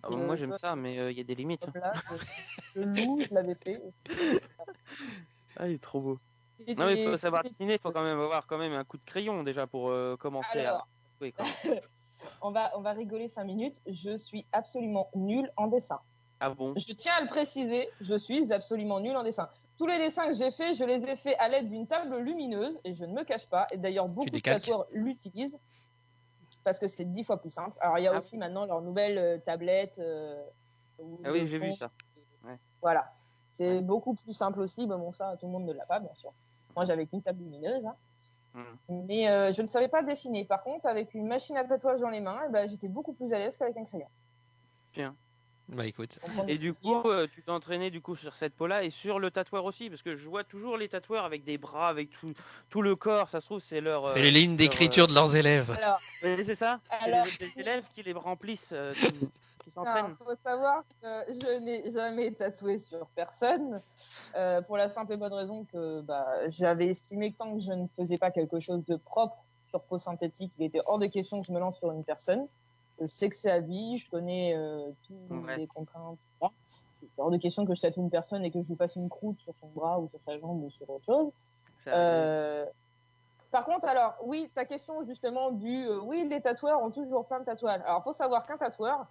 Ah, bah, moi j'aime ça, mais il y a des limites. Hop là, le loup, je l'avais fait. Ah, il est trop beau. C'était- Non, mais il faut savoir c'était- dessiner, il faut quand même avoir quand même un coup de crayon déjà pour commencer Alors, à jouer, quoi. on va rigoler 5 minutes. Je suis absolument nulle en dessin. Ah bon? Je tiens à le préciser, je suis absolument nulle en dessin. Tous les dessins que j'ai faits, je les ai faits à l'aide d'une table lumineuse et je ne me cache pas. Et d'ailleurs, beaucoup de décalques. tatoueurs l'utilisent parce que c'est 10 fois plus simple. Alors, il y a Ah aussi maintenant leur nouvelle tablette. Où Ah oui, le j'ai vu fond- ça. Voilà. C'est beaucoup plus simple aussi. Mais bon, ça, tout le monde ne l'a pas, bien sûr. Moi, j'avais qu'une table lumineuse. Hein. Mais je ne savais pas dessiner. Par contre, avec une machine à tatouage dans les mains, eh ben, j'étais beaucoup plus à l'aise qu'avec un crayon. Bien. Bah écoute. Et du coup, tu t'es entraîné du coup sur cette peau-là et sur le tatoueur aussi, parce que je vois toujours les tatoueurs avec des bras, avec tout le corps. Ça se trouve, c'est leur. C'est les lignes d'écriture de leurs élèves. Alors, Oui, c'est ça. C'est Alors- les élèves qui les remplissent, qui s'entraînent. il faut savoir que je n'ai jamais tatoué sur personne, pour la simple et bonne raison que j'avais estimé que tant que je ne faisais pas quelque chose de propre sur peau synthétique, il était hors de question que je me lance sur une personne. Je sais que c'est à vie, je connais toutes les contraintes. C'est hors de question que je tatoue une personne et que je lui fasse une croûte sur son bras ou sur sa jambe ou sur autre chose. Par contre, alors, oui, ta question justement oui, les tatoueurs ont toujours plein de tatouages. Alors, il faut savoir qu'un tatoueur,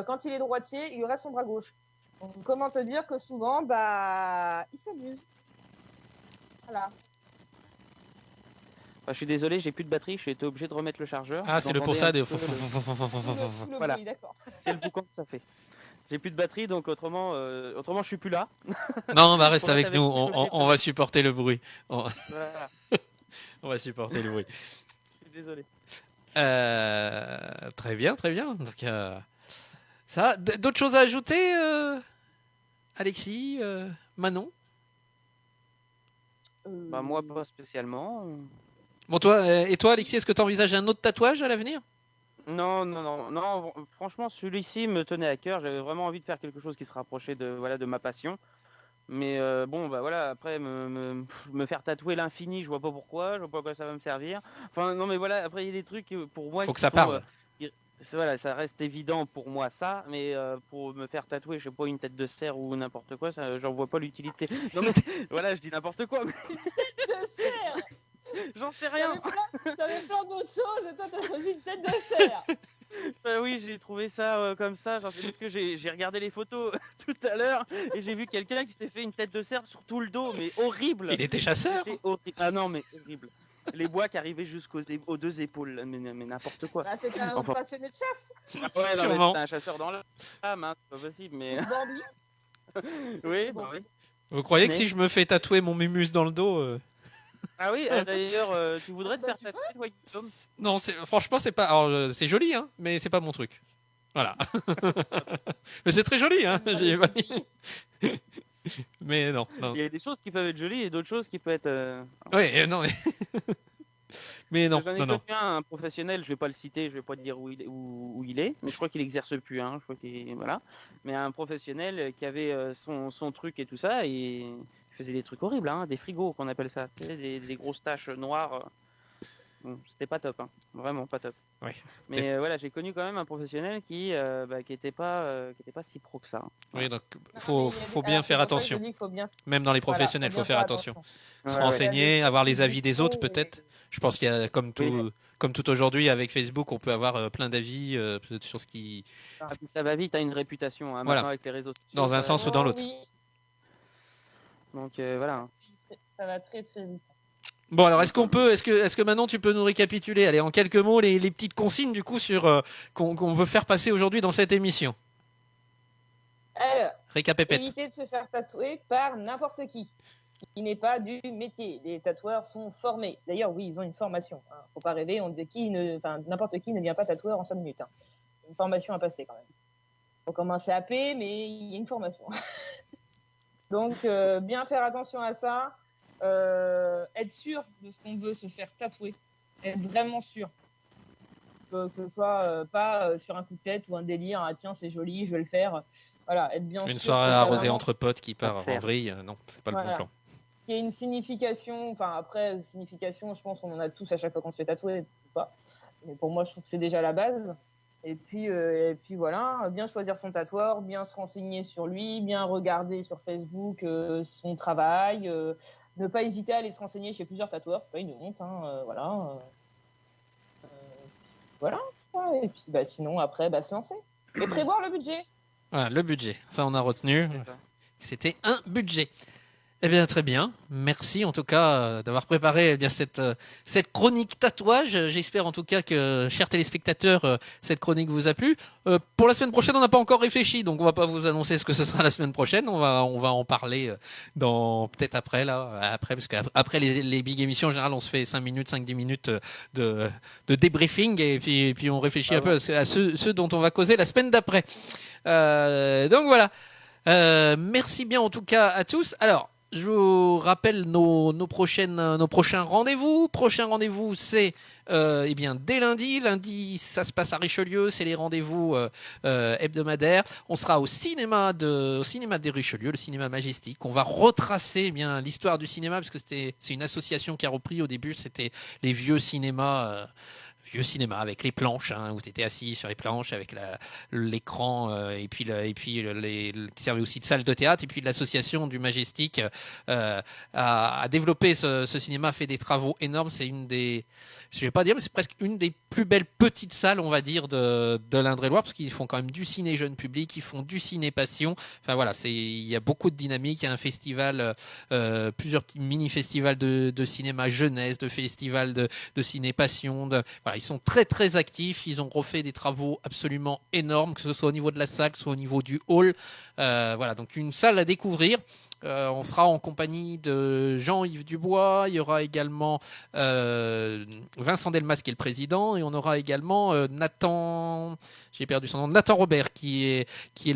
quand il est droitier, il lui reste son bras gauche. Donc, comment te dire que souvent, il s'amuse. Voilà. Je suis désolé, j'ai plus de batterie, j'ai été obligé de remettre le chargeur. Ah, Vous c'est le pour entendez ça un de. Tout le Voilà. bruit, d'accord. C'est le boucan que ça fait. J'ai plus de batterie, donc autrement, je suis plus là. Non, bah reste Pour avec être nous. avec vous, On va supporter le bruit. Voilà, On va supporter le bruit. je suis désolé. Très bien, très bien. Donc, ça, d'autres choses à ajouter, Alexis, Manon? Moi, pas spécialement. Bon, toi, et toi, Alexis, est-ce que tu envisages un autre tatouage à l'avenir? Non, franchement, celui-ci me tenait à cœur. J'avais vraiment envie de faire quelque chose qui se rapprochait de ma passion. Mais après, me faire tatouer l'infini, je vois pas pourquoi, je vois pas à quoi ça va me servir. Enfin, non, mais voilà, après, il y a des trucs pour moi. Faut que ça parle. Voilà, ça reste évident pour moi ça, mais pour me faire tatouer, je sais pas, une tête de cerf ou n'importe quoi, ça, j'en vois pas l'utilité. Non mais voilà, je dis n'importe quoi, mais De cerf. j'en sais rien. T'avais plein d'autres choses et toi, t'as choisi une tête de cerf. Oui, j'ai trouvé ça comme ça, parce que j'ai regardé les photos tout à l'heure et j'ai vu quelqu'un qui s'est fait une tête de cerf sur tout le dos, mais horrible. Il était chasseur? C'était horrible. Ah non, mais horrible. Les bois qui arrivaient aux deux épaules, mais n'importe quoi. C'était un passionné de chasse. Ouais, non, Sûrement. mais c'était un chasseur dans l'âme, hein, c'est pas possible, mais. Bambi. Oui. Vous croyez que Mais- si je me fais tatouer mon mumus dans le dos, Ah oui, d'ailleurs, tu voudrais te faire tatouer, toi, Guillaume? non, franchement, c'est pas. Alors, c'est joli, hein, mais c'est pas mon truc. Voilà. Mais c'est très joli, hein. J'ai pas dit. Mais non. Il y a des choses qui peuvent être jolies et d'autres choses qui peuvent être. Ouais, non, mais. Mais non, J'en ai non, non. connu un professionnel, je vais pas le citer, je vais pas te dire où il est, mais je crois qu'il exerce plus, hein, je crois qu'il voilà. Mais un professionnel qui avait son truc et tout ça, et il faisait des trucs horribles, hein, des frigos qu'on appelle ça, tu sais, des grosses taches noires. Bon, c'était pas top, hein, vraiment pas top. Ouais. Mais voilà, j'ai connu quand même un professionnel qui était pas si pro que ça. Hein. Oui, donc Non, faut mais bien faire attention. Même dans les professionnels, Voilà, faut faire attention. Se Ouais, ouais. renseigner, avoir les avis des autres peut-être. Je pense qu'il y a comme tout, Oui. comme tout aujourd'hui avec Facebook, on peut avoir plein d'avis sur ce qui. Ah, puis ça va vite, t'as une réputation hein, Voilà. maintenant avec les réseaux sociaux. Dans un ça- sens ou dans l'autre. Oui, Donc voilà. ça va très très vite. Bon, alors est-ce que maintenant tu peux nous récapituler, allez, en quelques mots, les petites consignes du coup sur qu'on veut faire passer aujourd'hui dans cette émission. Alors, Récapépète. évitez de se faire tatouer par n'importe qui n'est pas du métier. Les tatoueurs sont formés. D'ailleurs, oui, ils ont une formation. Hein. Faut pas rêver. N'importe qui ne devient pas tatoueur en 5 minutes. Hein. Une formation à passer quand même. Faut commencer à payer, mais il y a une formation. Donc, bien faire attention à ça. Être sûr de ce qu'on veut se faire tatouer. Être vraiment sûr. Que ce soit pas sur un coup de tête ou un délire. Ah tiens, c'est joli, je vais le faire. Voilà, être bien sûr. Une que soirée ça arrosée vraiment- entre potes qui part en Faire. vrille, non, c'est pas le bon Voilà. plan. qu'il y ait une signification. Enfin, après, signification, je pense qu'on en a tous à chaque fois qu'on se fait tatouer, ou pas. Mais pour moi, je trouve que c'est déjà la base. Et puis voilà, bien choisir son tatoueur, bien se renseigner sur lui, bien regarder sur Facebook son travail, ne pas hésiter à aller se renseigner chez plusieurs tatoueurs, c'est pas une honte, hein, voilà. Voilà. Et puis sinon, après, se lancer. Et prévoir le budget. Voilà, le budget, ça on a retenu. C'était un budget. Eh bien, très bien. Merci en tout cas d'avoir préparé eh bien cette chronique tatouage. J'espère en tout cas que, chers téléspectateurs, cette chronique vous a plu. Pour la semaine prochaine, on n'a pas encore réfléchi, donc on va pas vous annoncer ce que ce sera la semaine prochaine. On va en parler dans peut-être après parce qu'après les big émissions en général, on se fait 5-10 minutes de débriefing et puis on réfléchit un peu à ceux dont on va causer la semaine d'après. Donc voilà. Merci bien en tout cas à tous. Alors, je vous rappelle nos prochains rendez-vous. Prochain rendez-vous, c'est dès lundi. Lundi, ça se passe à Richelieu. C'est les rendez-vous hebdomadaires. On sera au cinéma des Richelieu, le cinéma Majestic. On va retracer l'histoire du cinéma parce que c'est une association qui a repris. Au début, c'était les vieux cinémas. Vieux cinéma avec les planches où tu étais assis sur les planches avec l'écran qui servait aussi de salle de théâtre, et puis l'association du Majestic a développé ce cinéma, a fait des travaux énormes. C'est je vais pas dire, mais c'est presque une des plus belles petites salles, on va dire, de l'Indre-et-Loire, parce qu'ils font quand même du ciné jeune public, ils font du ciné passion. Enfin voilà, il y a beaucoup de dynamique. Il y a un festival, plusieurs petits mini-festivals de cinéma jeunesse, de festivals de ciné passion. Voilà, ils sont très très actifs. Ils ont refait des travaux absolument énormes, que ce soit au niveau de la salle, que ce soit au niveau du hall. Voilà, donc une salle à découvrir. On sera en compagnie de Jean-Yves Dubois. Il y aura également Vincent Delmas qui est le président, et on aura également Nathan Robert qui est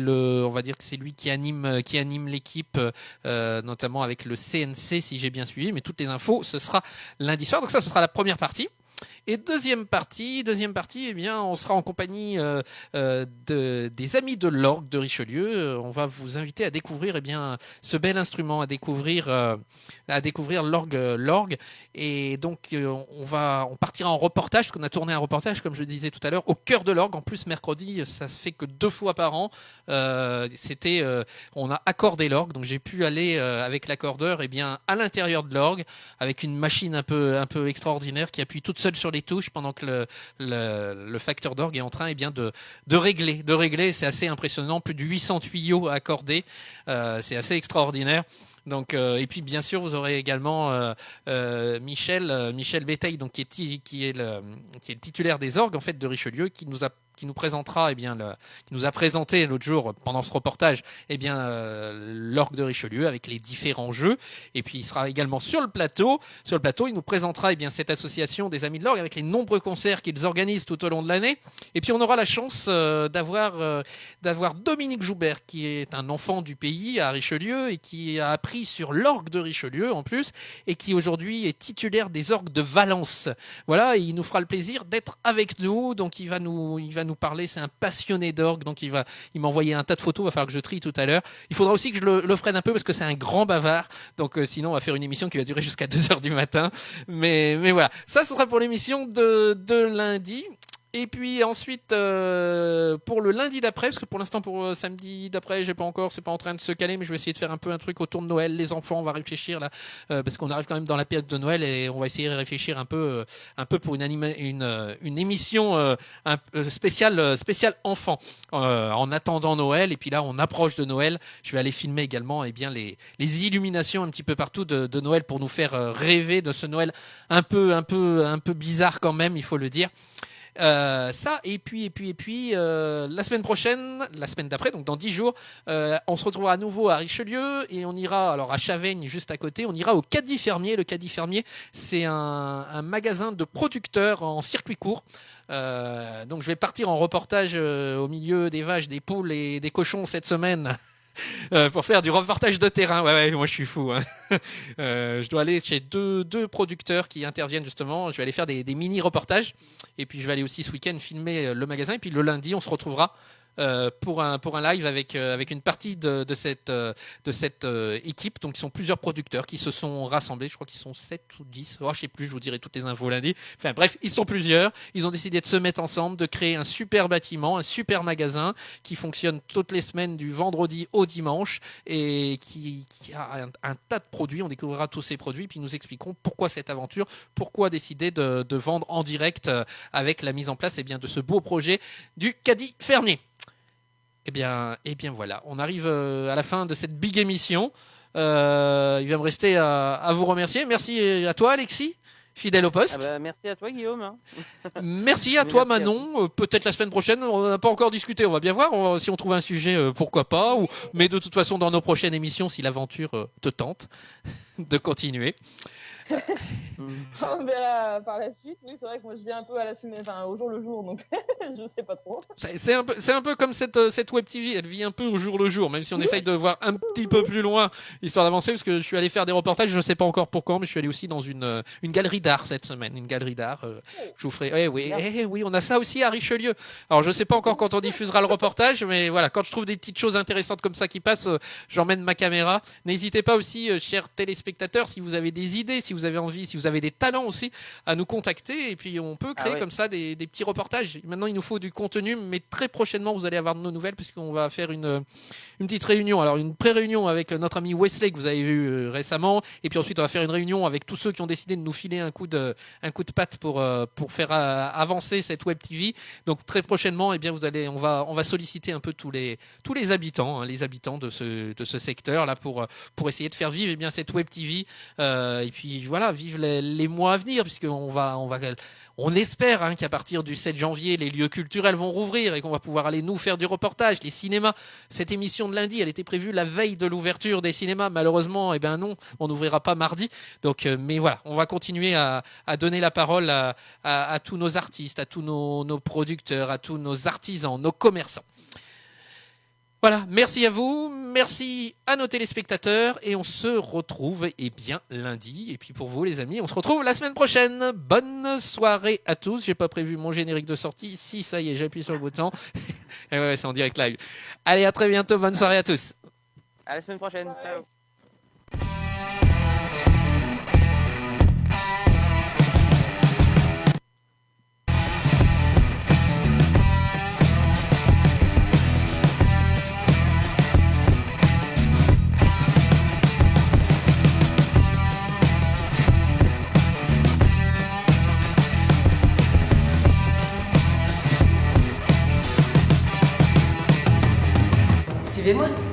on va dire que c'est lui qui anime l'équipe, notamment avec le CNC si j'ai bien suivi. Mais toutes les infos, ce sera lundi soir. Donc ça, ce sera la première partie. Et deuxième partie, on sera en compagnie des amis de l'orgue de Richelieu. On va vous inviter à découvrir ce bel instrument, à découvrir l'orgue. Et donc on partira en reportage, parce qu'on a tourné un reportage, comme je le disais tout à l'heure, au cœur de l'orgue. En plus, mercredi, ça se fait que 2 fois par an. On a accordé l'orgue, donc j'ai pu aller avec l'accordeur à l'intérieur de l'orgue, avec une machine un peu extraordinaire qui appuie toute seule sur les touches pendant que le facteur d'orgue est en train de régler. C'est assez impressionnant, plus de 800 tuyaux accordés, c'est assez extraordinaire. Donc, et puis bien sûr, vous aurez également Michel Béteille, donc qui est le titulaire des orgues en fait de Richelieu, qui nous présentera qui nous a présenté l'autre jour pendant ce reportage l'orgue de Richelieu avec les différents jeux. Et puis il sera également sur le plateau, il nous présentera cette association des amis de l'orgue avec les nombreux concerts qu'ils organisent tout au long de l'année. Et puis on aura la chance d'avoir Dominique Joubert, qui est un enfant du pays à Richelieu et qui a appris sur l'orgue de Richelieu en plus, et qui aujourd'hui est titulaire des orgues de Valence. Voilà, et il nous fera le plaisir d'être avec nous. Donc il va nous parler. C'est un passionné d'orgue, donc il m'a envoyé un tas de photos. Il va falloir que je trie tout à l'heure. Il faudra aussi que je le freine un peu parce que c'est un grand bavard. Donc sinon on va faire une émission qui va durer jusqu'à 2h du matin. Mais voilà, ça ce sera pour l'émission de lundi. Et puis ensuite, pour le lundi d'après, parce que pour l'instant, pour samedi d'après, c'est pas en train de se caler, mais je vais essayer de faire un truc autour de Noël. Les enfants, on va réfléchir là, parce qu'on arrive quand même dans la période de Noël, et on va essayer de réfléchir un peu pour une émission spéciale enfant, en attendant Noël. Et puis là, on approche de Noël. Je vais aller filmer également les illuminations un petit peu partout de Noël pour nous faire rêver de ce Noël un peu bizarre quand même, il faut le dire. Ça, et puis la semaine d'après, donc dans 10 jours, on se retrouvera à nouveau à Richelieu, et on ira alors à Chaveigne, juste à côté. On ira au Caddie Fermier. Le Caddie Fermier, c'est un magasin de producteurs en circuit court. Donc je vais partir en reportage au milieu des vaches, des poules et des cochons cette semaine. Pour faire du reportage de terrain. Ouais, moi je suis fou. Je dois aller chez deux producteurs qui interviennent justement. Je vais aller faire des mini-reportages. Et puis je vais aller aussi ce week-end filmer le magasin. Et puis le lundi, on se retrouvera pour un live avec une partie de cette équipe. Donc, ils sont plusieurs producteurs qui se sont rassemblés. Je crois qu'ils sont 7 ou 10. Je sais plus, je vous dirai toutes les infos lundi. Enfin bref, ils sont plusieurs. Ils ont décidé de se mettre ensemble, de créer un super bâtiment, un super magasin qui fonctionne toutes les semaines du vendredi au dimanche et qui a un tas de produits. On découvrira tous ces produits puis nous expliquerons pourquoi cette aventure, pourquoi décider de vendre en direct avec la mise en place de ce beau projet du caddie fermier. Eh bien voilà, on arrive à la fin de cette big émission. Il va me rester à vous remercier. Merci à toi Alexis, fidèle au poste. Merci à toi Guillaume. Merci à toi Manon. Peut-être la semaine prochaine, on n'a pas encore discuté, on va bien voir. Si on trouve un sujet, pourquoi pas. Mais de toute façon, dans nos prochaines émissions, si l'aventure te tente de continuer. On verra par la suite. Oui, c'est vrai que moi je viens un peu à la semaine, au jour le jour, donc je sais pas trop. C'est un peu comme cette web TV, elle vit un peu au jour le jour, même si on essaye de voir un petit peu plus loin, histoire d'avancer, parce que je suis allé faire des reportages, je ne sais pas encore pour quand, mais je suis allé aussi dans une galerie d'art cette semaine, une galerie d'art. Je vous ferai. Oui, on a ça aussi à Richelieu. Alors je ne sais pas encore quand on diffusera le reportage, mais voilà, quand je trouve des petites choses intéressantes comme ça qui passent, j'emmène ma caméra. N'hésitez pas aussi, chers téléspectateurs, si vous avez des idées, si vous avez envie, si vous avez des talents aussi, à nous contacter et puis on peut créer comme ça des petits reportages. Maintenant, il nous faut du contenu, mais très prochainement, vous allez avoir de nos nouvelles puisqu'on va faire une petite réunion. Alors, une pré-réunion avec notre ami Wesley que vous avez vu récemment, et puis ensuite, on va faire une réunion avec tous ceux qui ont décidé de nous filer un coup de patte pour faire avancer cette web TV. Donc, très prochainement, on va solliciter un peu tous les habitants, les habitants de ce secteur là pour essayer de faire vivre cette web TV et puis voilà, vivre les mois à venir, on espère qu'à partir du 7 janvier, les lieux culturels vont rouvrir et qu'on va pouvoir aller nous faire du reportage, les cinémas. Cette émission de lundi, elle était prévue la veille de l'ouverture des cinémas. Malheureusement, non, on n'ouvrira pas mardi. Donc, mais voilà, on va continuer à donner la parole à tous nos artistes, à tous nos producteurs, à tous nos artisans, nos commerçants. Voilà, merci à vous, merci à nos téléspectateurs et on se retrouve lundi. Et puis pour vous les amis, on se retrouve la semaine prochaine. Bonne soirée à tous. J'ai pas prévu mon générique de sortie. Si, ça y est, j'appuie sur le bouton. Et ouais, c'est en direct live. Allez, à très bientôt. Bonne soirée à tous. À la semaine prochaine. Ciao. Suivez-moi.